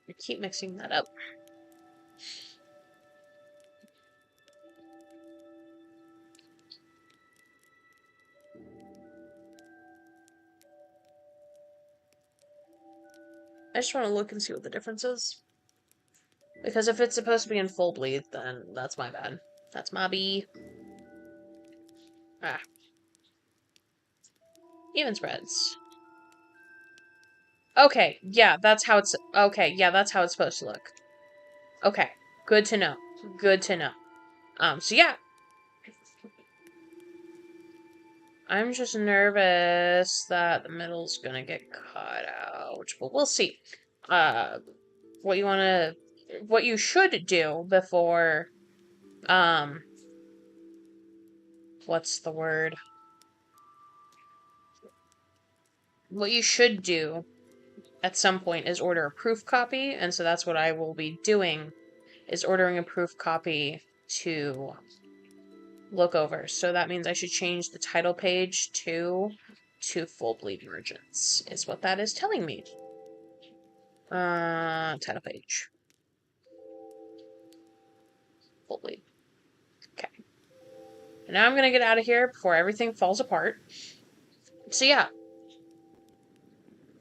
I keep mixing that up. I just want to look and see what the difference is. Because if it's supposed to be in full bleed, then that's my bad. That's my B. Ah. Even spreads. Okay, yeah, that's how it's... Okay, yeah, that's how it's supposed to look. Okay, good to know. Good to know. So yeah. I'm just nervous that the middle's gonna get cut out, but we'll see. What you should do before, what's the word? What you should do at some point is order a proof copy, and so that's what I will be doing, is ordering a proof copy to look over. So that means I should change the title page to full bleed merchants, is what that is telling me. Title page. Full bleed. Okay. And now I'm gonna get out of here before everything falls apart. So yeah.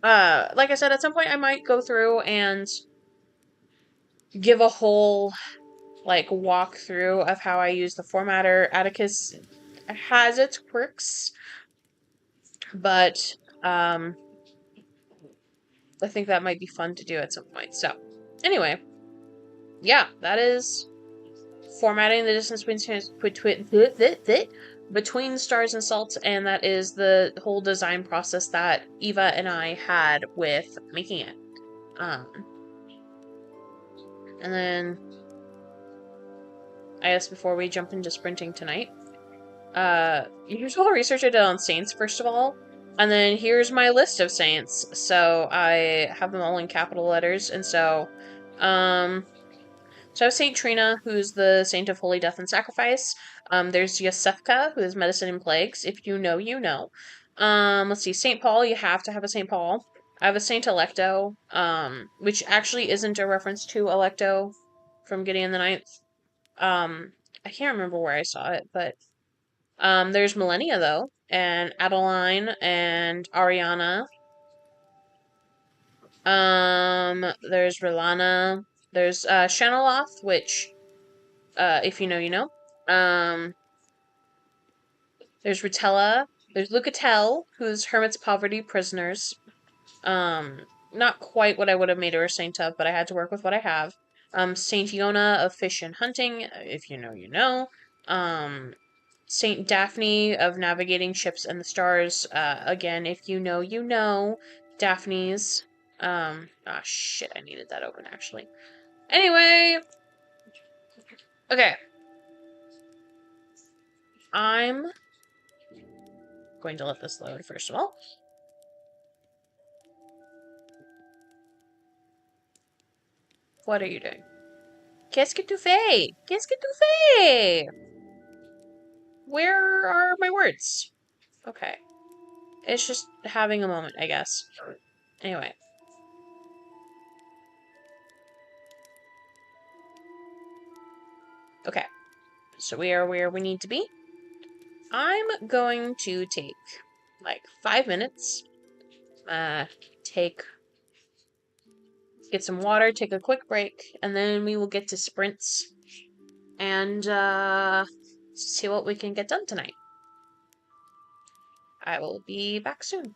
Like I said, at some point I might go through and give a whole, like, walkthrough of how I use the formatter. Atticus has its quirks, but, I think that might be fun to do at some point. So, anyway, yeah, that is formatting the distance between stars and salts, and that is the whole design process that Eva and I had with making it. And then I guess before we jump into sprinting tonight, here's all the research I did on saints, first of all. And then here's my list of saints. So I have them all in capital letters. And so I have Saint Trina, who's the saint of holy death and sacrifice. There's Yosefka, who is medicine and plagues. If you know, you know. Let's see, Saint Paul, you have to have a Saint Paul. I have a Saint Electo, which actually isn't a reference to Electo from Gideon the Ninth. I can't remember where I saw it, but There's Millennia, though, and Adeline, and Ariana. There's Rilana. There's, Shanaloth, which, if you know, you know. Um, there's Rutella. There's Lucatel, who's Hermit's Poverty Prisoners. Um, Not quite what I would have made her a saint of, but I had to work with what I have. Saint Iona of Fish and Hunting, if you know, you know. Um, Saint Daphne of Navigating Ships and the Stars, again, if you know, you know. Daphne's. Ah, shit, I needed that open, actually. Anyway, okay. I'm going to let this load, first of all. What are you doing? Qu'est-ce que tu fais? Qu'est-ce que tu fais? Where are my words? Okay. It's just having a moment, I guess. Anyway. Okay. So we are where we need to be. I'm going to take, like, 5 minutes. Get some water, take a quick break, and then we will get to sprints and, see what we can get done tonight. I will be back soon.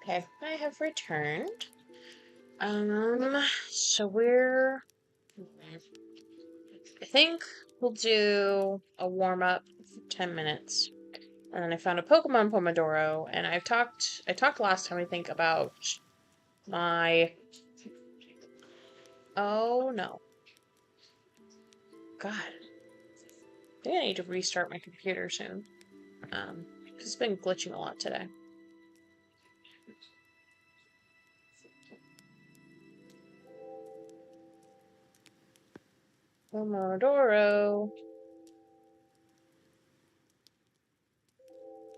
Okay, I have returned. So I think we'll do a warm-up for 10 minutes. And then I found a Pokemon Pomodoro, and I talked last time, I think, about my, oh no. God. I think I need to restart my computer soon. Because it's been glitching a lot today. Pomodoro.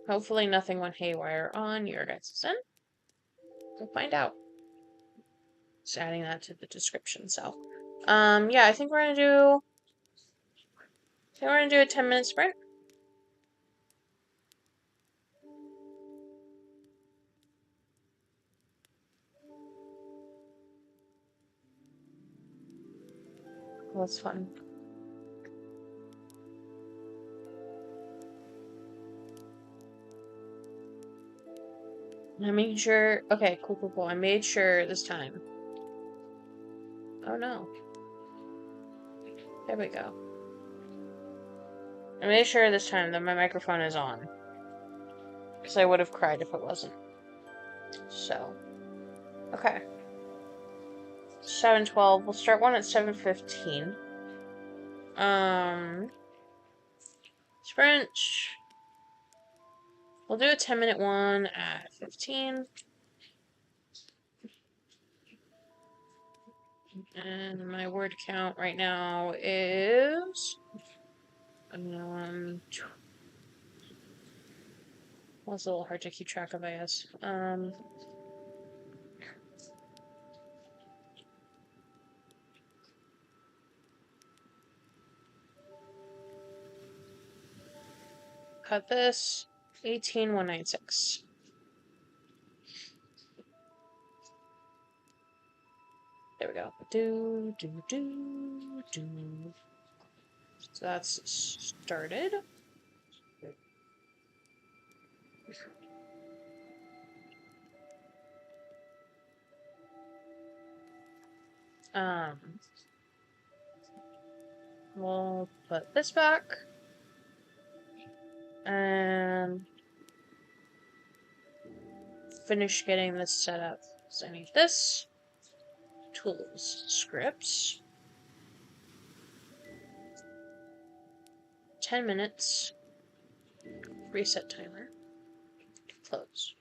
Hopefully nothing went haywire on your guys' end. We'll find out. Just adding that to the description cell. Yeah, I think we're gonna do a 10-minute sprint. Well, that's fun. I'm making sure. Okay, cool. I made sure this time. Oh no. There we go. I made sure this time that my microphone is on. Because I would have cried if it wasn't. So. Okay. 7:12. We'll start one at 7:15. Sprint. We'll do a 10-minute one at 15. And my word count right now is... well, it's a little hard to keep track of, I guess. Cut this. 18,196. There we go. Do. So that's started. We'll put this back. And finish getting this set up. So I need this. Tools. Scripts. 10 minutes. Reset timer. Close.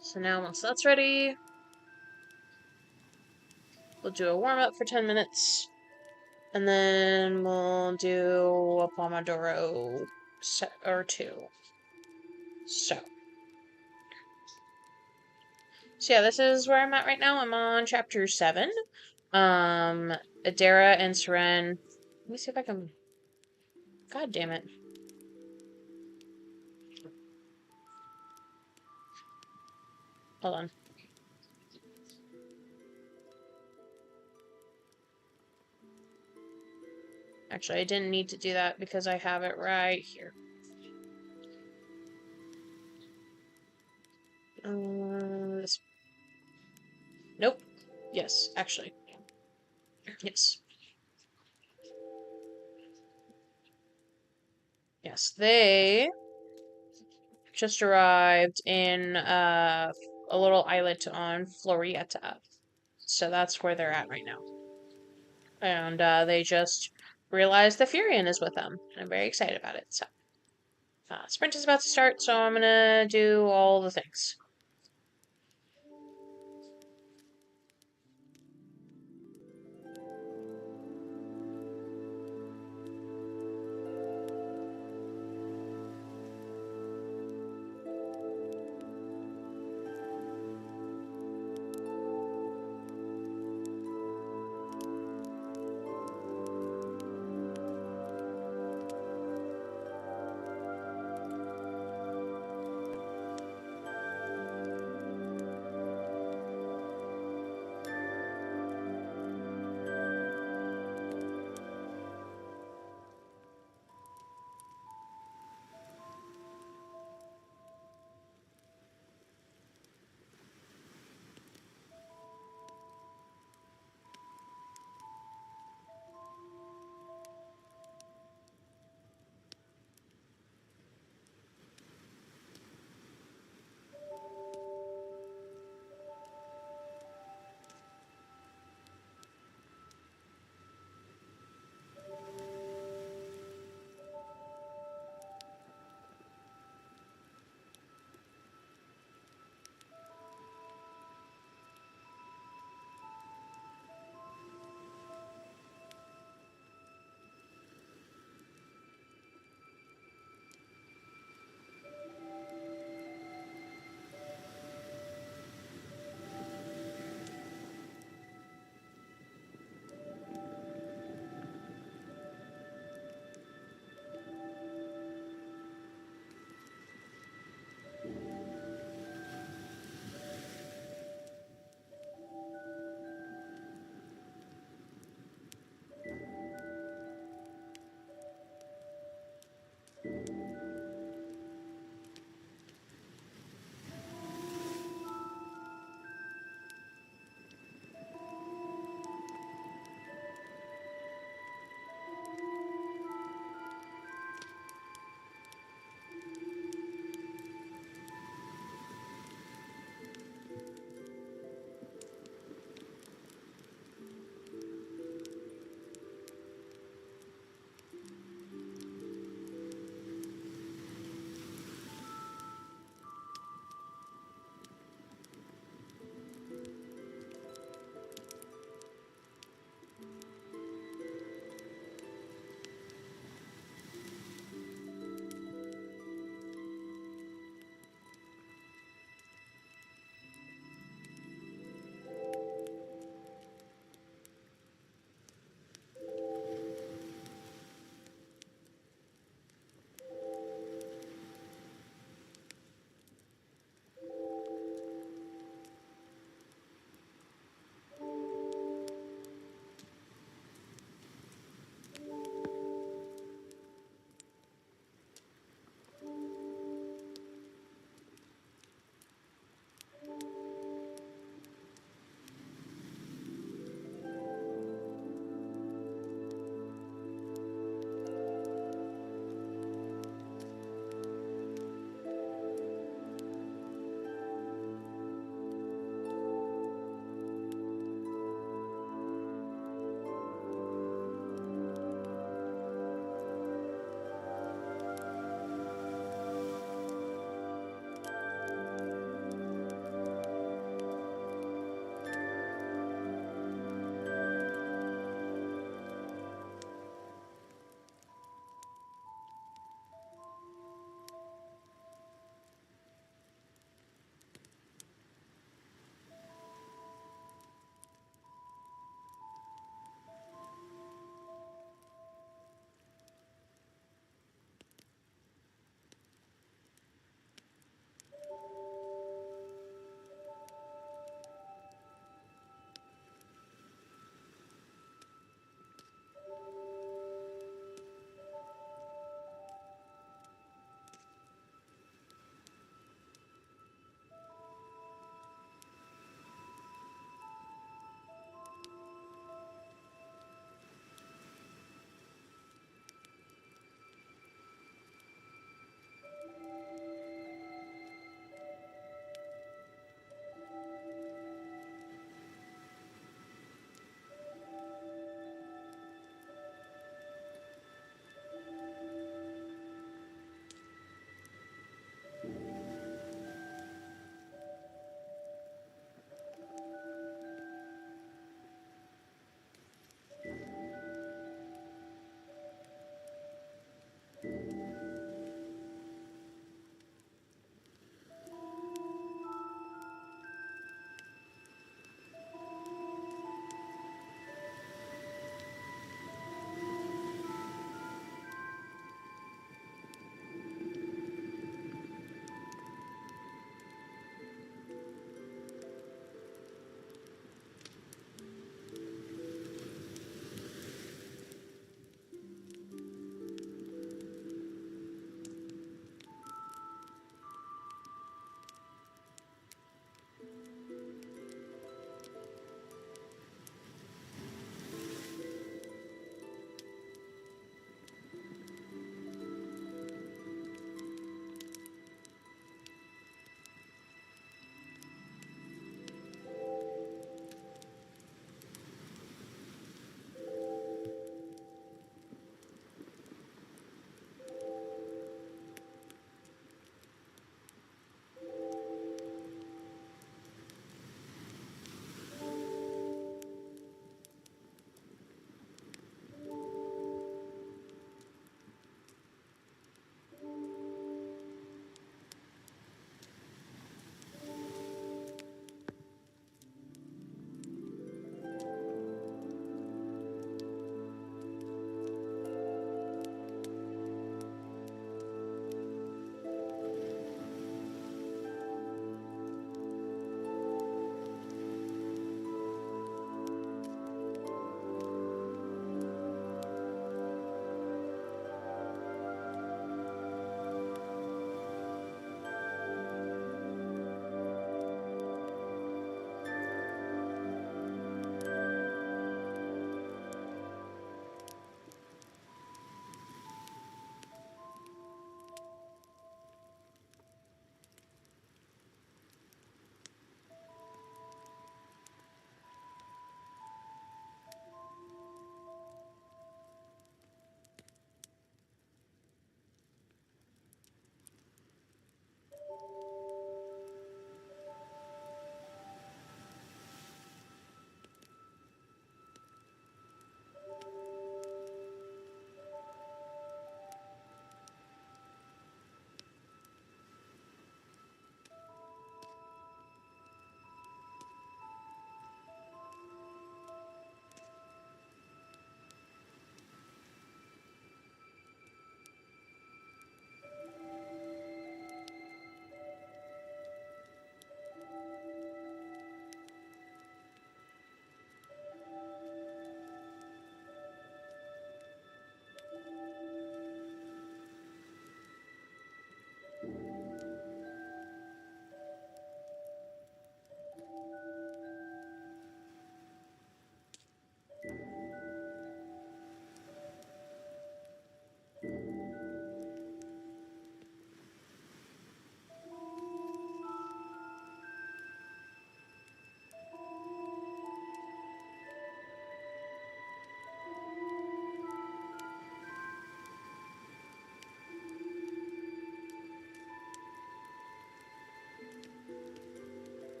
So now once that's ready, we'll do a warm-up for 10 minutes. And then we'll do a Pomodoro set or two. So yeah, this is where I'm at right now. I'm on chapter 7. Adara and Seren. Let me see if I can... God damn it. Hold on. Actually, I didn't need to do that because I have it right here. This... Nope. Yes, actually. Yes. Yes, they just arrived in a little islet on Florieta. So that's where they're at right now. And they just realized the Furion is with them. And I'm very excited about it. So, sprint is about to start, so I'm gonna do all the things.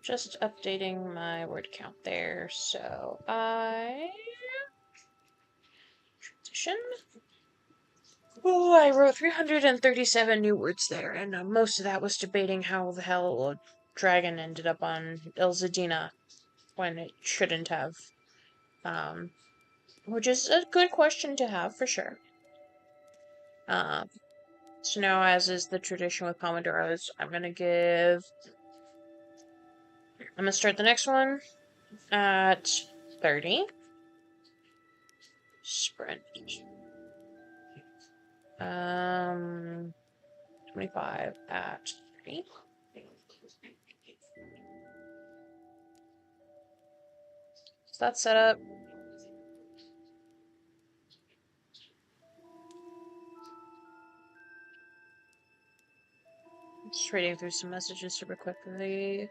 Just updating my word count there. So transition. Oh, I wrote 337 new words there, and most of that was debating how the hell a dragon ended up on Ilzadina when it shouldn't have. Which is a good question to have for sure. So now, as is the tradition with Pomodoros, I'm gonna start the next one at 30. Sprint. 25 at 30. So that's set up. Just reading through some messages super quickly.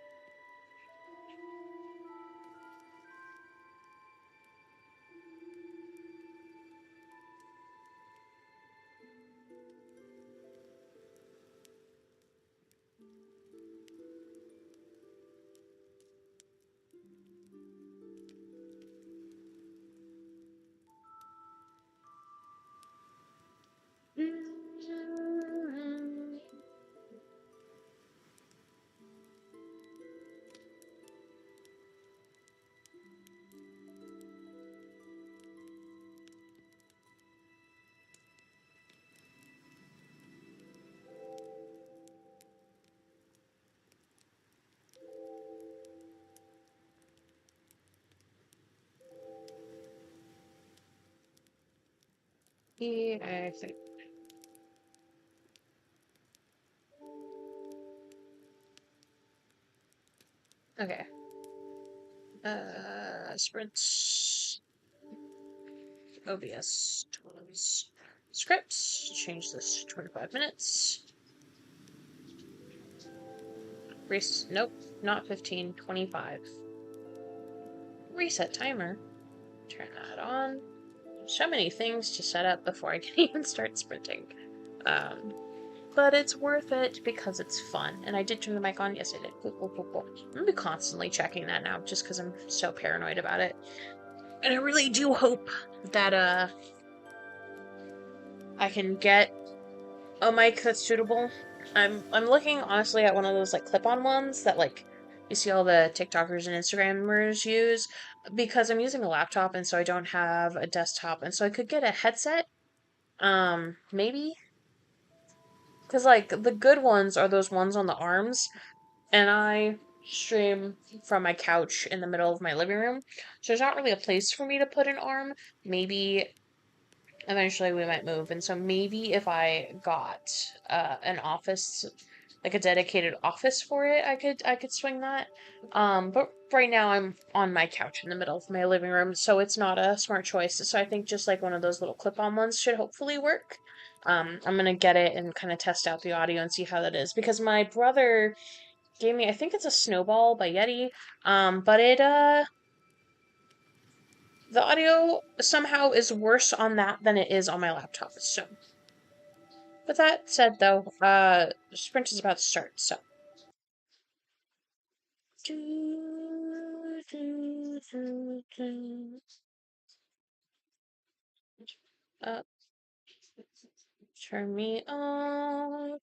I think. Okay. Sprints. OBS tools. Scripts. Change this to 25 minutes. Nope, not 15, 25. Reset timer. Turn that on. So many things to set up before I can even start sprinting. But it's worth it because it's fun. And I did turn the mic on. Yes, I did. Cool, cool, cool, cool. I'm gonna be constantly checking that now just because I'm so paranoid about it. And I really do hope that I can get a mic that's suitable. I'm looking honestly at one of those like clip-on ones that like you see all the TikTokers and Instagrammers use because I'm using a laptop and so I don't have a desktop and so I could get a headset. Maybe because like the good ones are those ones on the arms and I stream from my couch in the middle of my living room. So there's not really a place for me to put an arm. Maybe eventually we might move, and so maybe if I got an office, like a dedicated office for it, I could swing that. But right now I'm on my couch in the middle of my living room, so it's not a smart choice. So I think just like one of those little clip-on ones should hopefully work. I'm gonna get it and kind of test out the audio and see how that is because my brother gave me, I think it's a Snowball by Yeti, but the audio somehow is worse on that than it is on my laptop. So, with that said, though, sprint is about to start. So, uh, turn me off.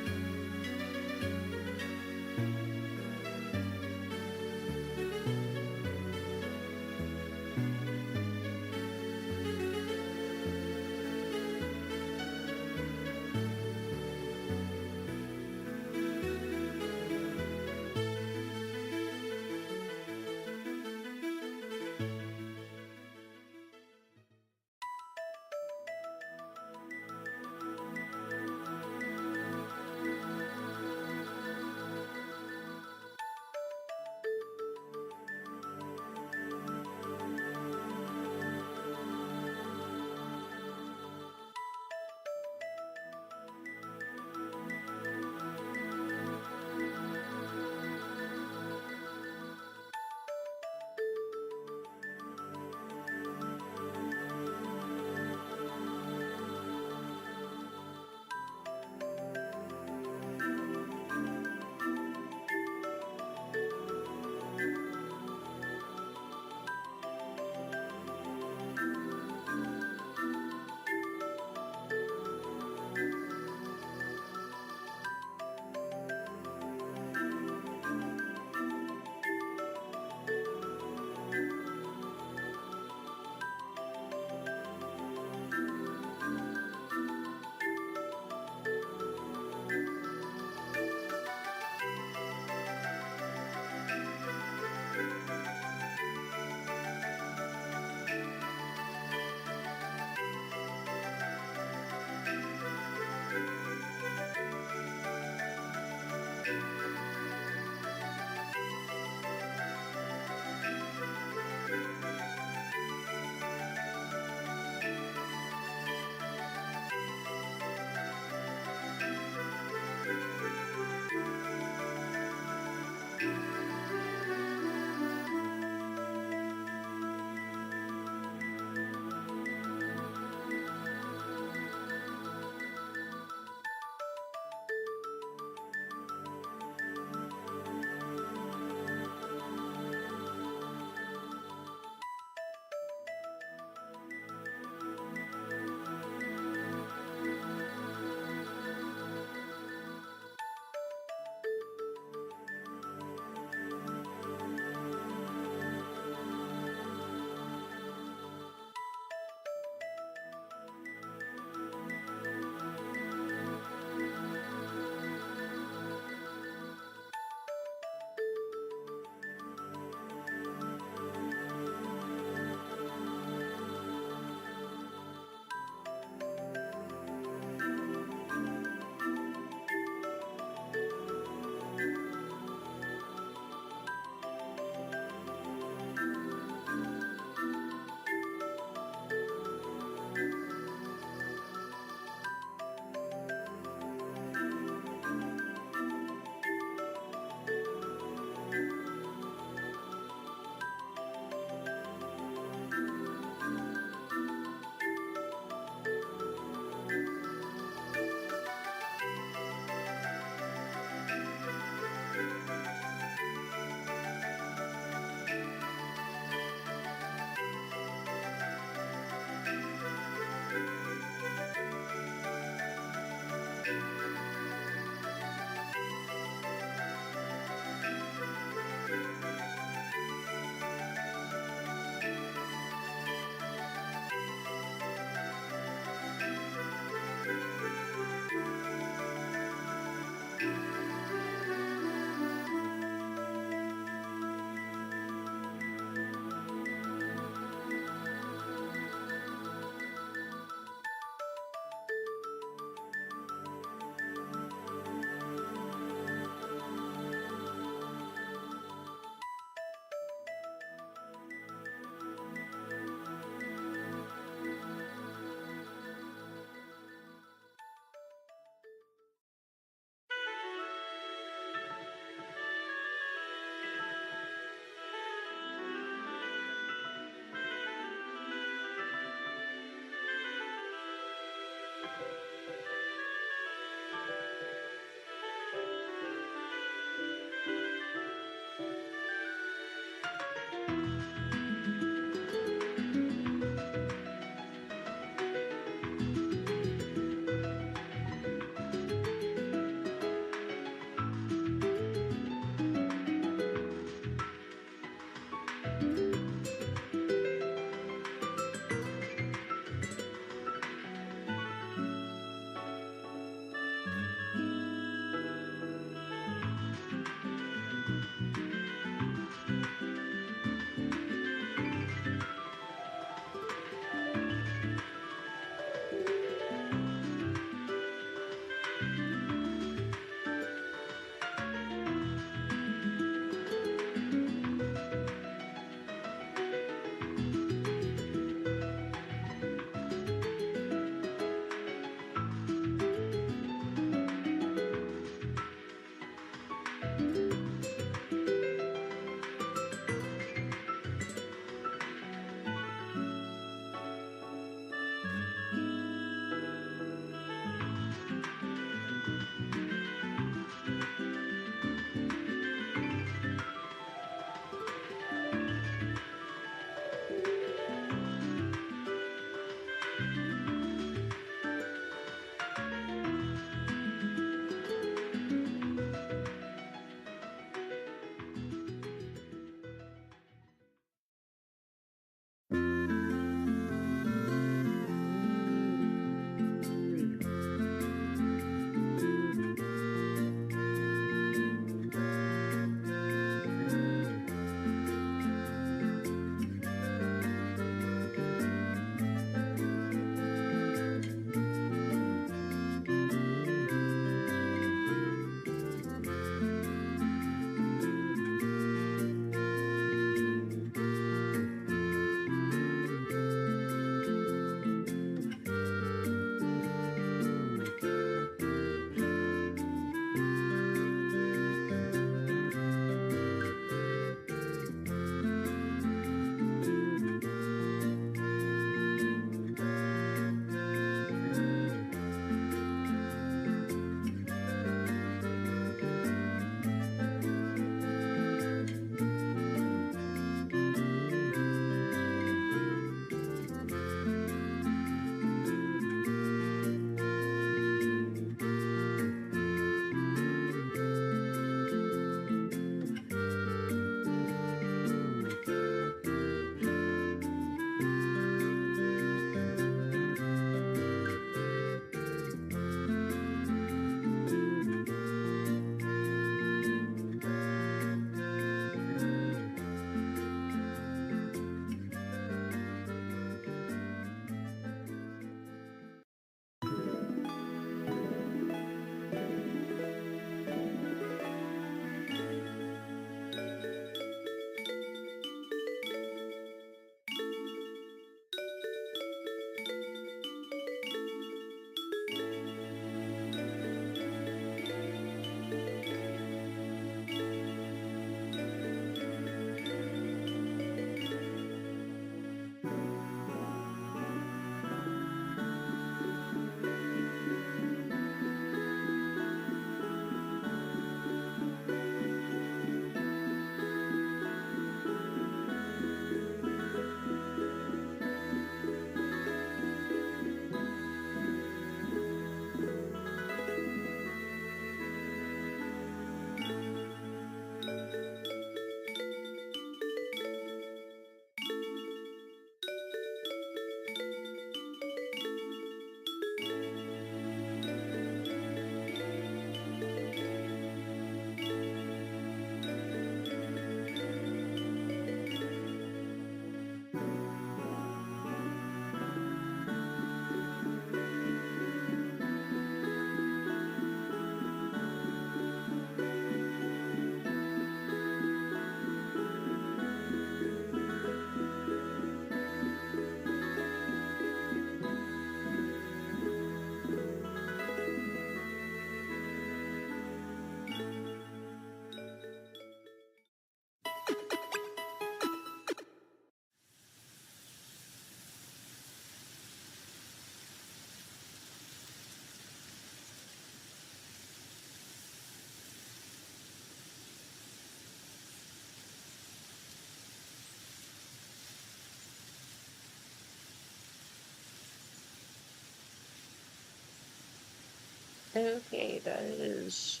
Okay, that is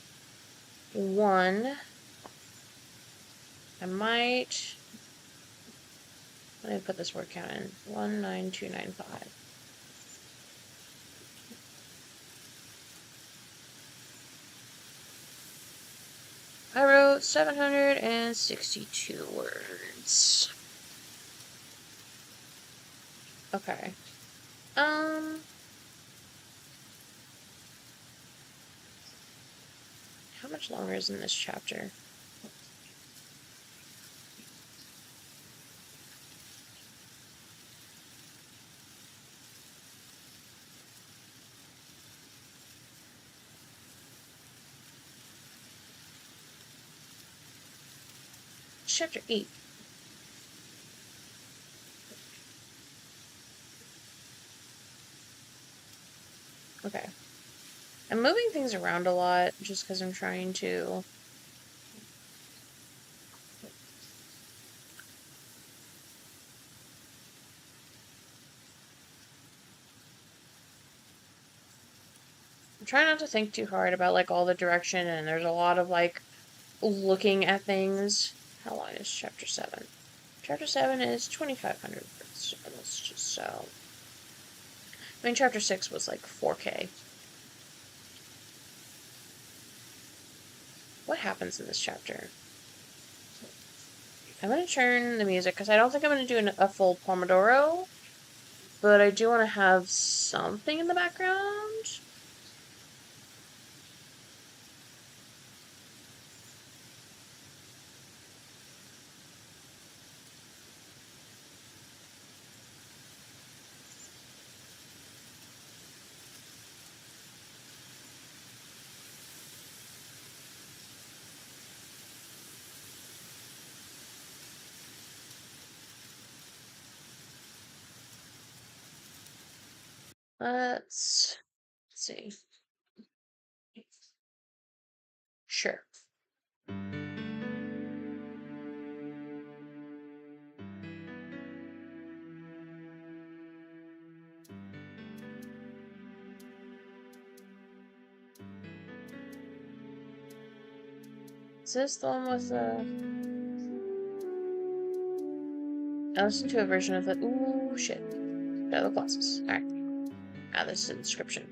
1. I might... Let me put this word count in. 19295. I wrote 762 words. Okay. How much longer is in this chapter? Chapter 8. Okay. I'm moving things around a lot just because I'm trying to... I'm trying not to think too hard about, like, all the direction, and there's a lot of, like, looking at things. How long is chapter 7? Chapter 7 is 2,500 words. Let's just, I mean, chapter 6 was, like, 4K. What happens in this chapter? I'm going to turn the music, because I don't think I'm going to do a full Pomodoro, but I do want to have something in the background. Let's see. Sure. Is this the one with the... I listened to a version of the... Ooh, shit. Double glasses. Alright. Now this is a description.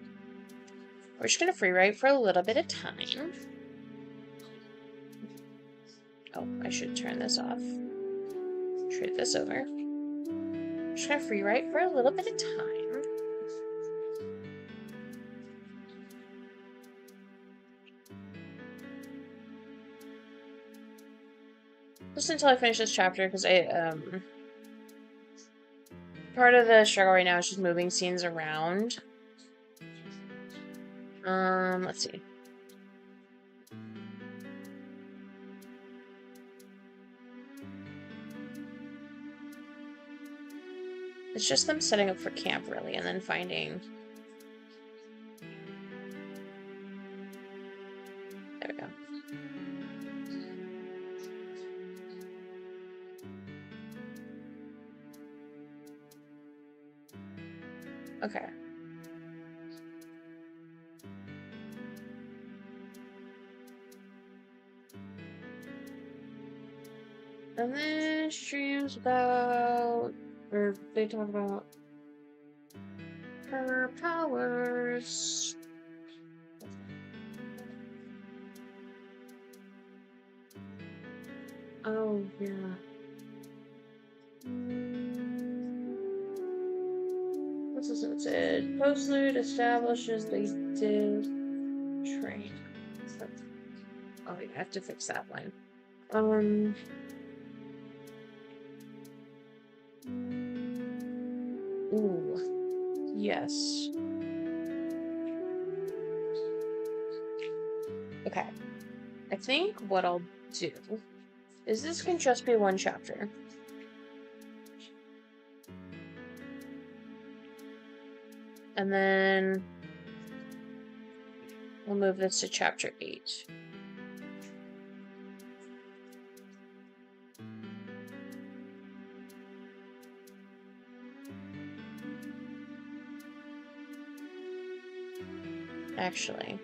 We're just gonna free write for a little bit of time. Oh, I should turn this off. Trade this over. Just gonna free write for a little bit of time. Just until I finish this chapter, because part of the struggle right now is just moving scenes around. Let's see. It's just them setting up for camp, really, and then finding... There we go. Okay. And then she dreams about... Or they talk about... her powers. Oh, yeah. What's this one said? Postlude establishes they did train. Oh, yeah, I have to fix that line. Ooh. Yes. Okay. I think what I'll do is this can just be one chapter. And then we'll move this to chapter 8. Actually,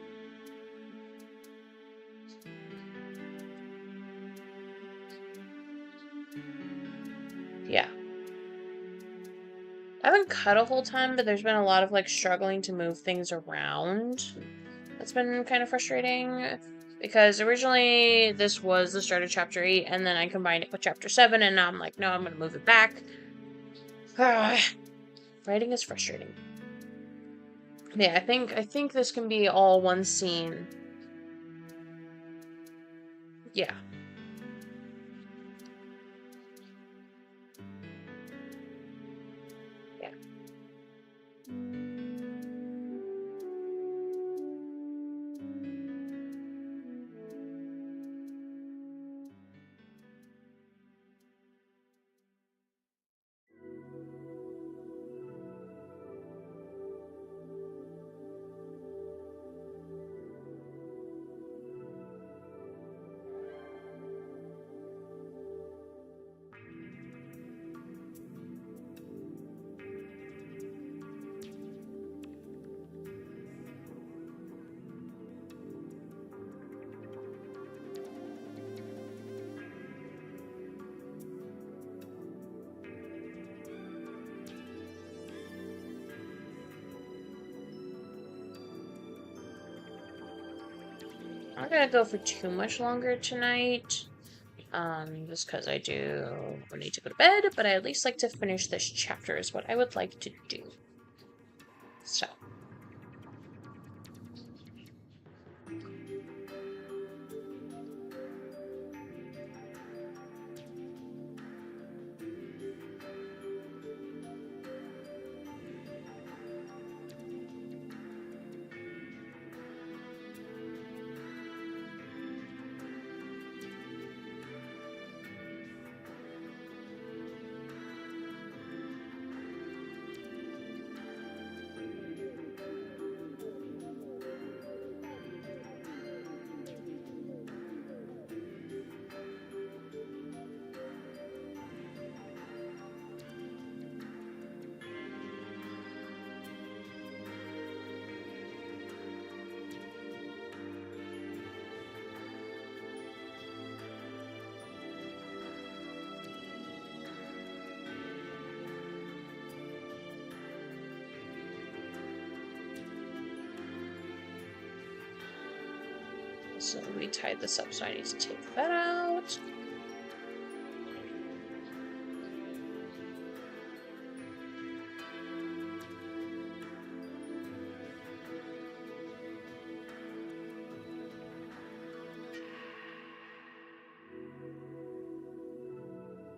cut a whole ton, but there's been a lot of like struggling to move things around. That's been kind of frustrating because originally this was the start of chapter 8 and then I combined it with chapter 7 and now I'm like, no, I'm going to move it back. Writing is frustrating. Yeah, I think this can be all one scene. Yeah. Yeah. I'm not gonna go for too much longer tonight. Just because I do need to go to bed, but I at least like to finish this chapter is what I would like to do. So. So we tied this up, so I need to take that out.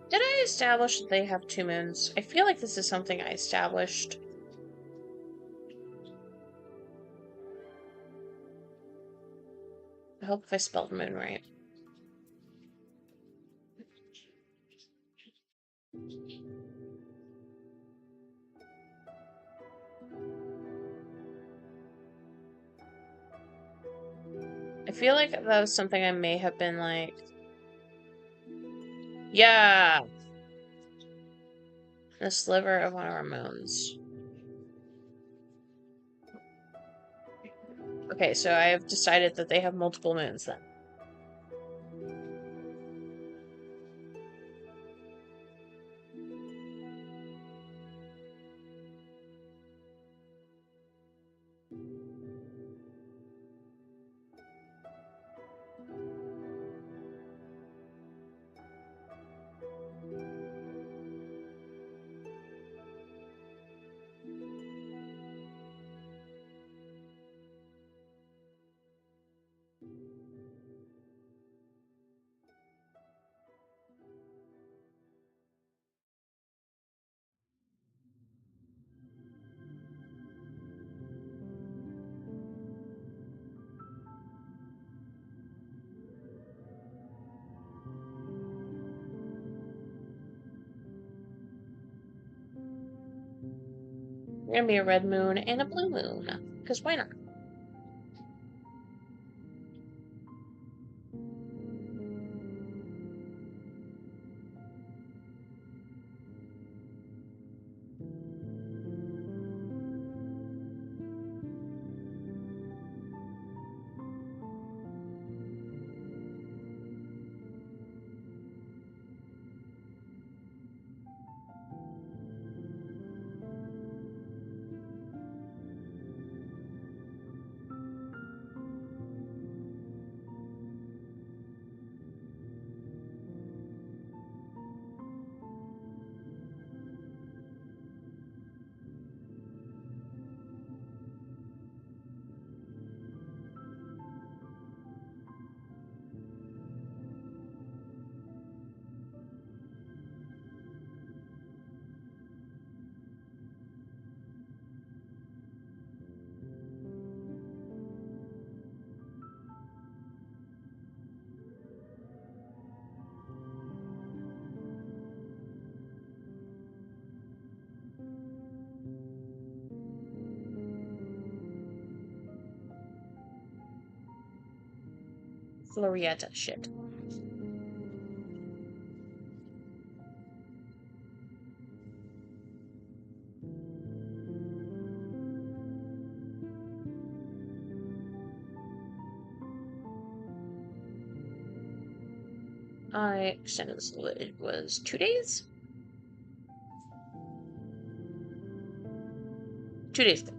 Did I establish that they have 2 moons? I feel like this is something I established. I hope if I spelled moon right. I feel like that was something I may have been like, yeah, a sliver of one of our moons. Okay, so I have decided that they have multiple moons then. We're gonna be a red moon and a blue moon, because why not? Florietta shit. I extended this. It was 2 days? 2 days ago.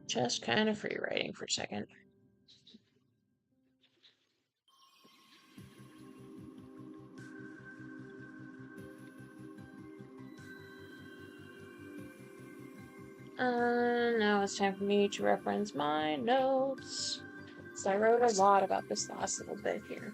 Just kind of free writing for a second. Now it's time for me to reference my notes. So I wrote a lot about this last little bit here.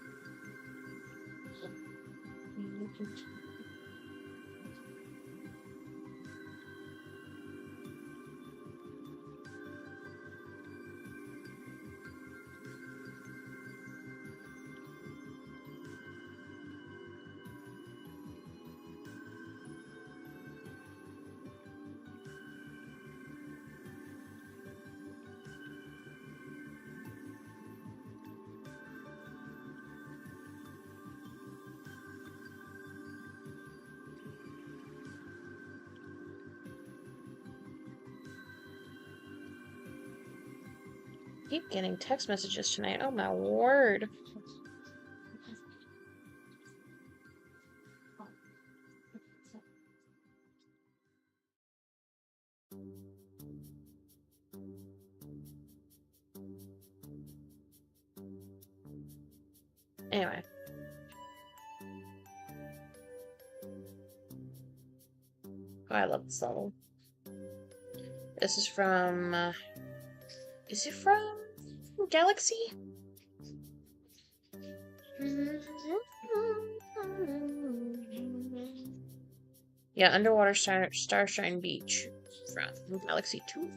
Keep getting text messages tonight. Oh my word. Anyway. Oh, I love this level. This is from... is it from Galaxy? Yeah, Underwater Starshine Beach from Galaxy 2.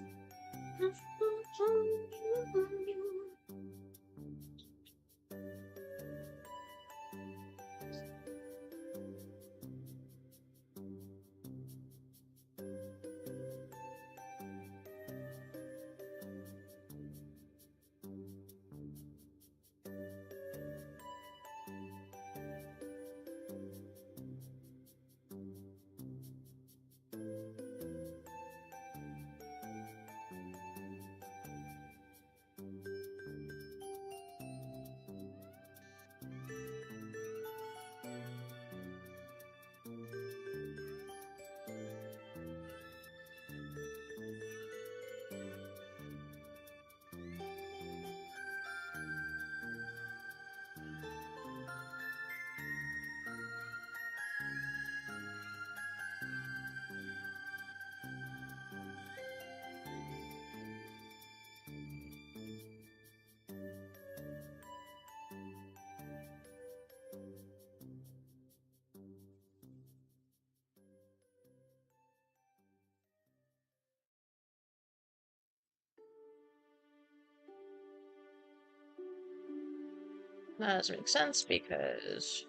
That doesn't make sense because...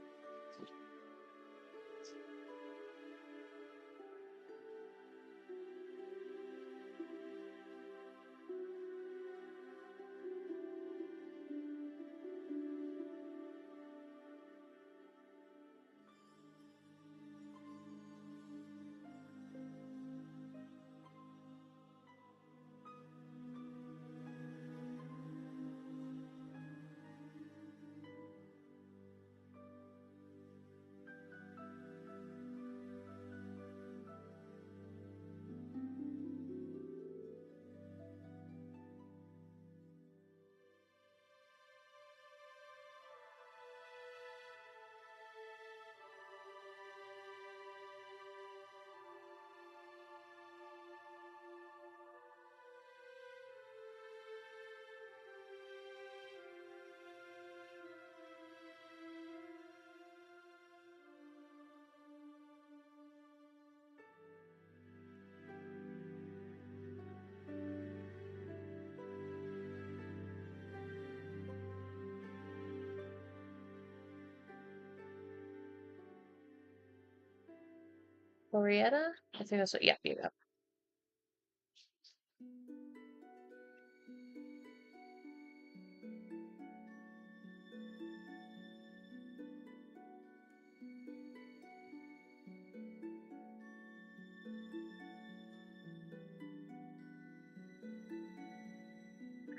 Glorietta? I think that's what, yeah, you go.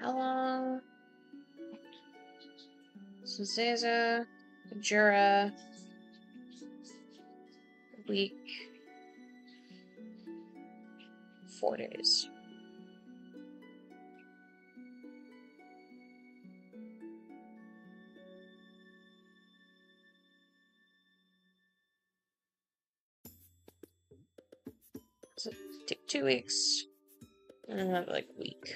How long? Zaza, JOUR, week, 4 days. So take 2 weeks, and then have like a week.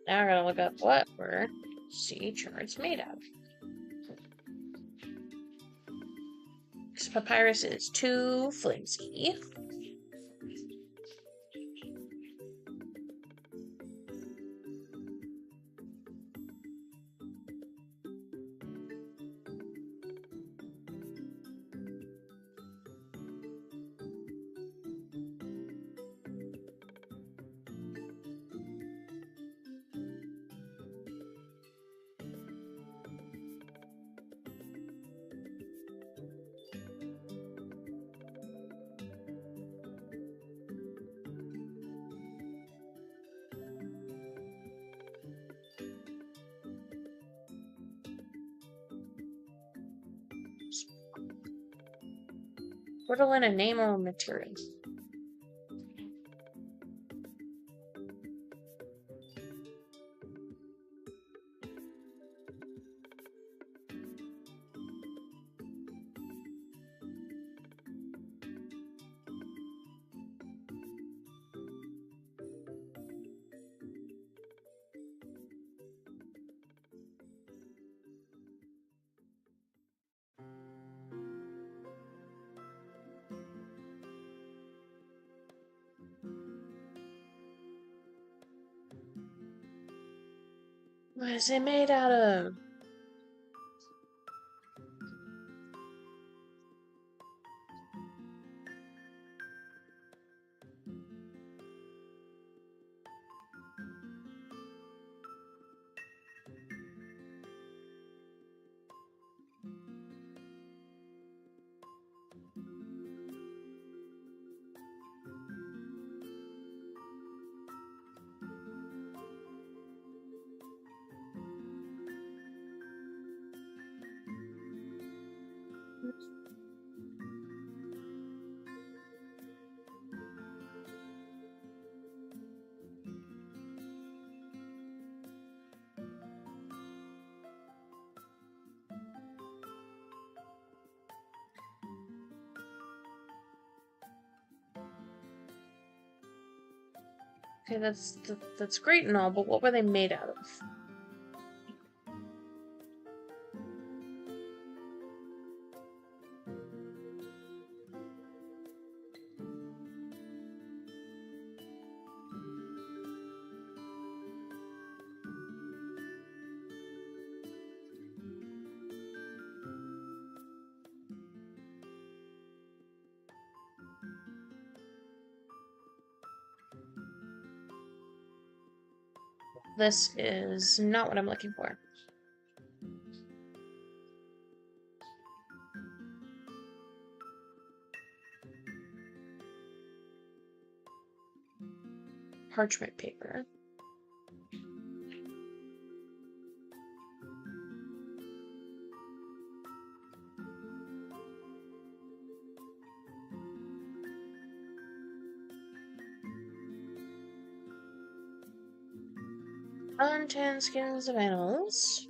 Now I gotta look up what were sea charts made of. Because papyrus is too flimsy. Portal enamel material. What is it made out of? Okay, that's great and all, but what were they made out of? This is not what I'm looking for. parchment paper. Untanned skins of animals.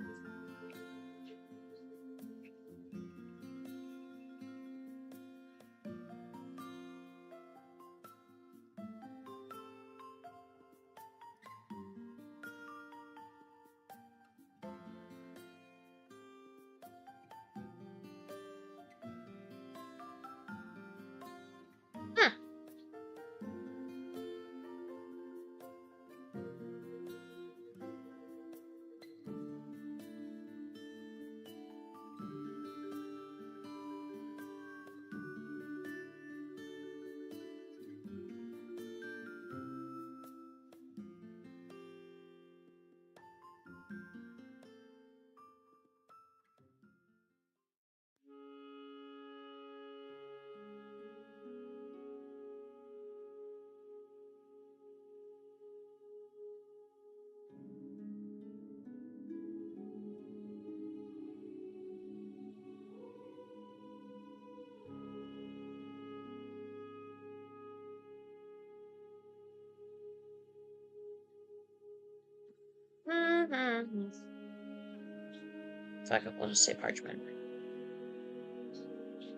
Fuck it, we'll just say parchment.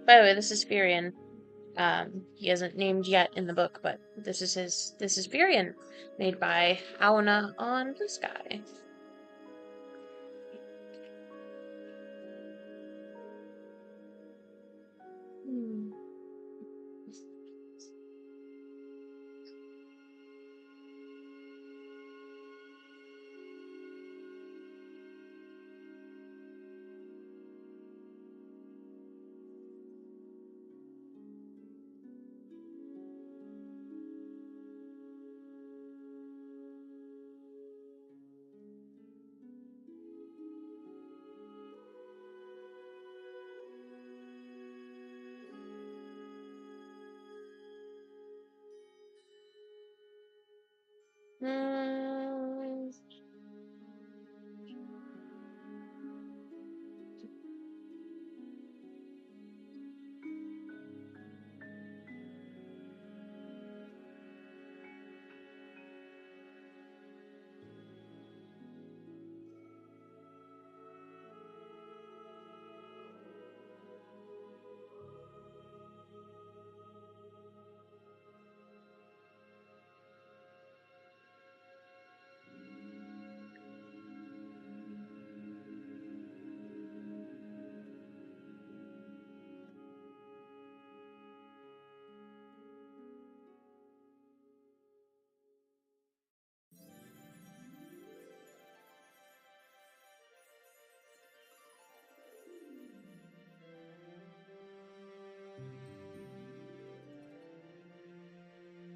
By the way, this is Furion. He isn't named yet in the book, but this is Furion, made by Auna on Blue Sky.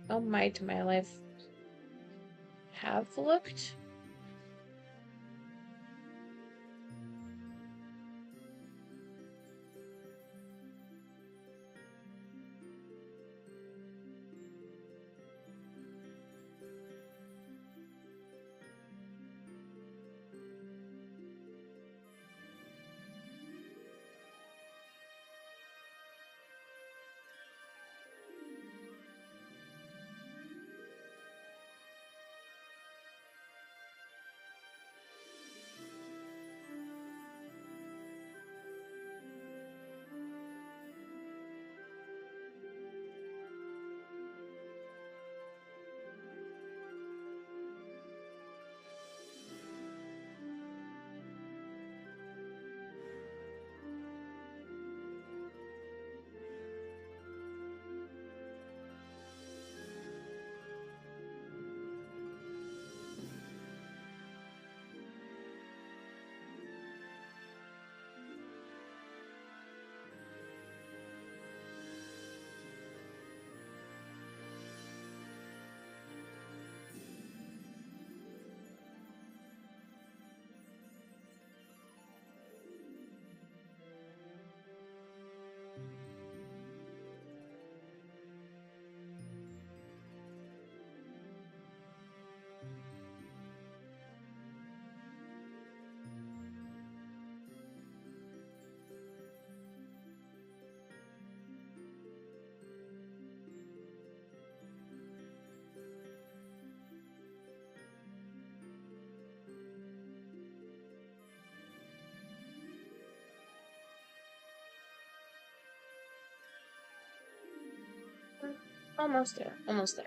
How might my life have looked? Almost there. Almost there.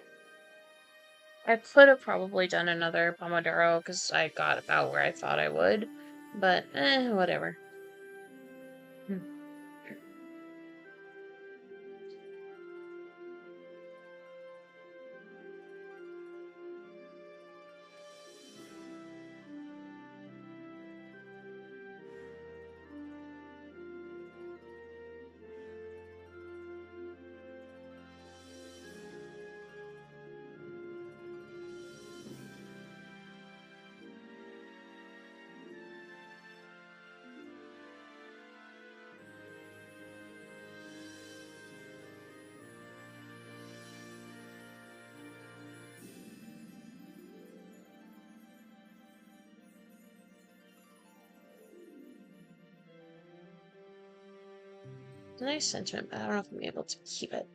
I could have probably done another Pomodoro because I got about where I thought I would, but whatever. It's a nice sentiment, but I don't know if I'm able to keep it.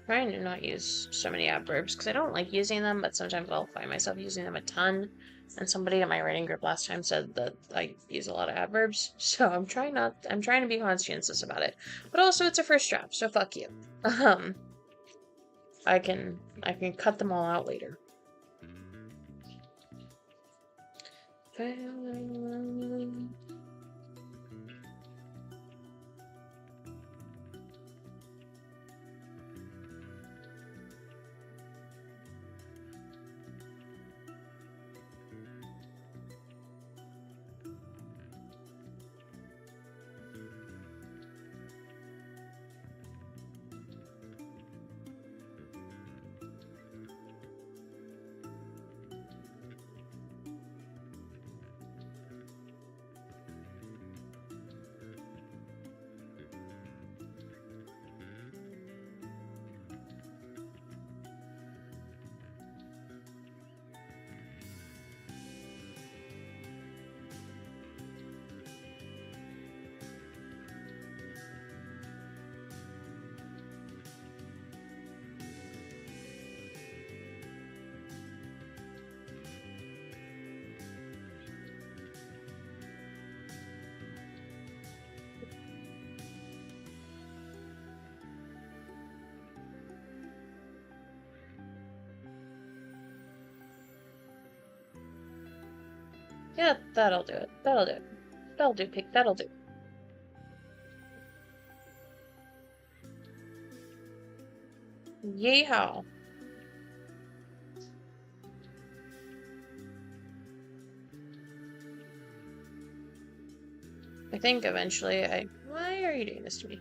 Trying to not use so many adverbs because I don't like using them, but sometimes I'll find myself using them a ton. And somebody in my writing group last time said that I use a lot of adverbs, so I'm trying to be conscientious about it. But also it's a first draft, so fuck you. I can cut them all out later. Yeah, that'll do it. That'll do it. That'll do, pig. That'll do. Yeehaw. I think eventually why are are you doing this to me?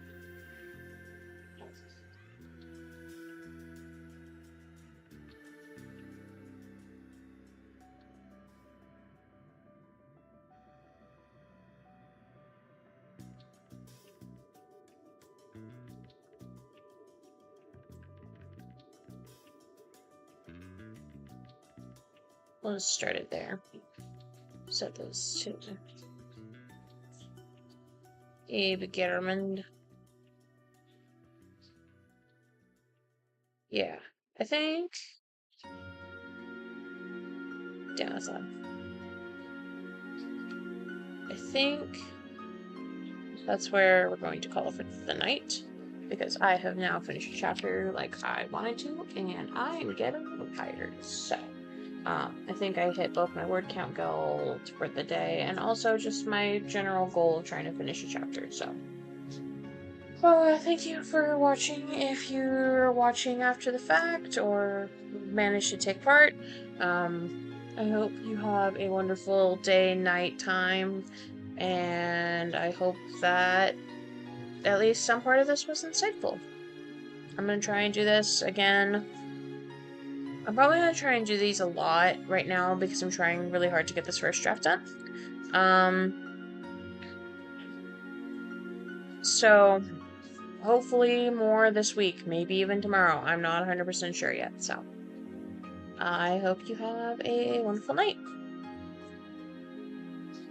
We'll just start it there. Set those to Abe Germond. Yeah, I think. Damn, that's loud. I think that's where we're going to call it for the night, because I have now finished a chapter like I wanted to, and I'm getting tired. So, I think I hit both my word count goals for the day, and also just my general goal of trying to finish a chapter. So, well, thank you for watching. If you're watching after the fact or managed to take part, I hope you have a wonderful day, night time, and I hope that at least some part of this was insightful. I'm gonna try and do this again. I'm probably gonna try and do these a lot right now because I'm trying really hard to get this first draft done. So hopefully more this week, maybe even tomorrow. I'm not 100% sure yet, so I hope you have a wonderful night.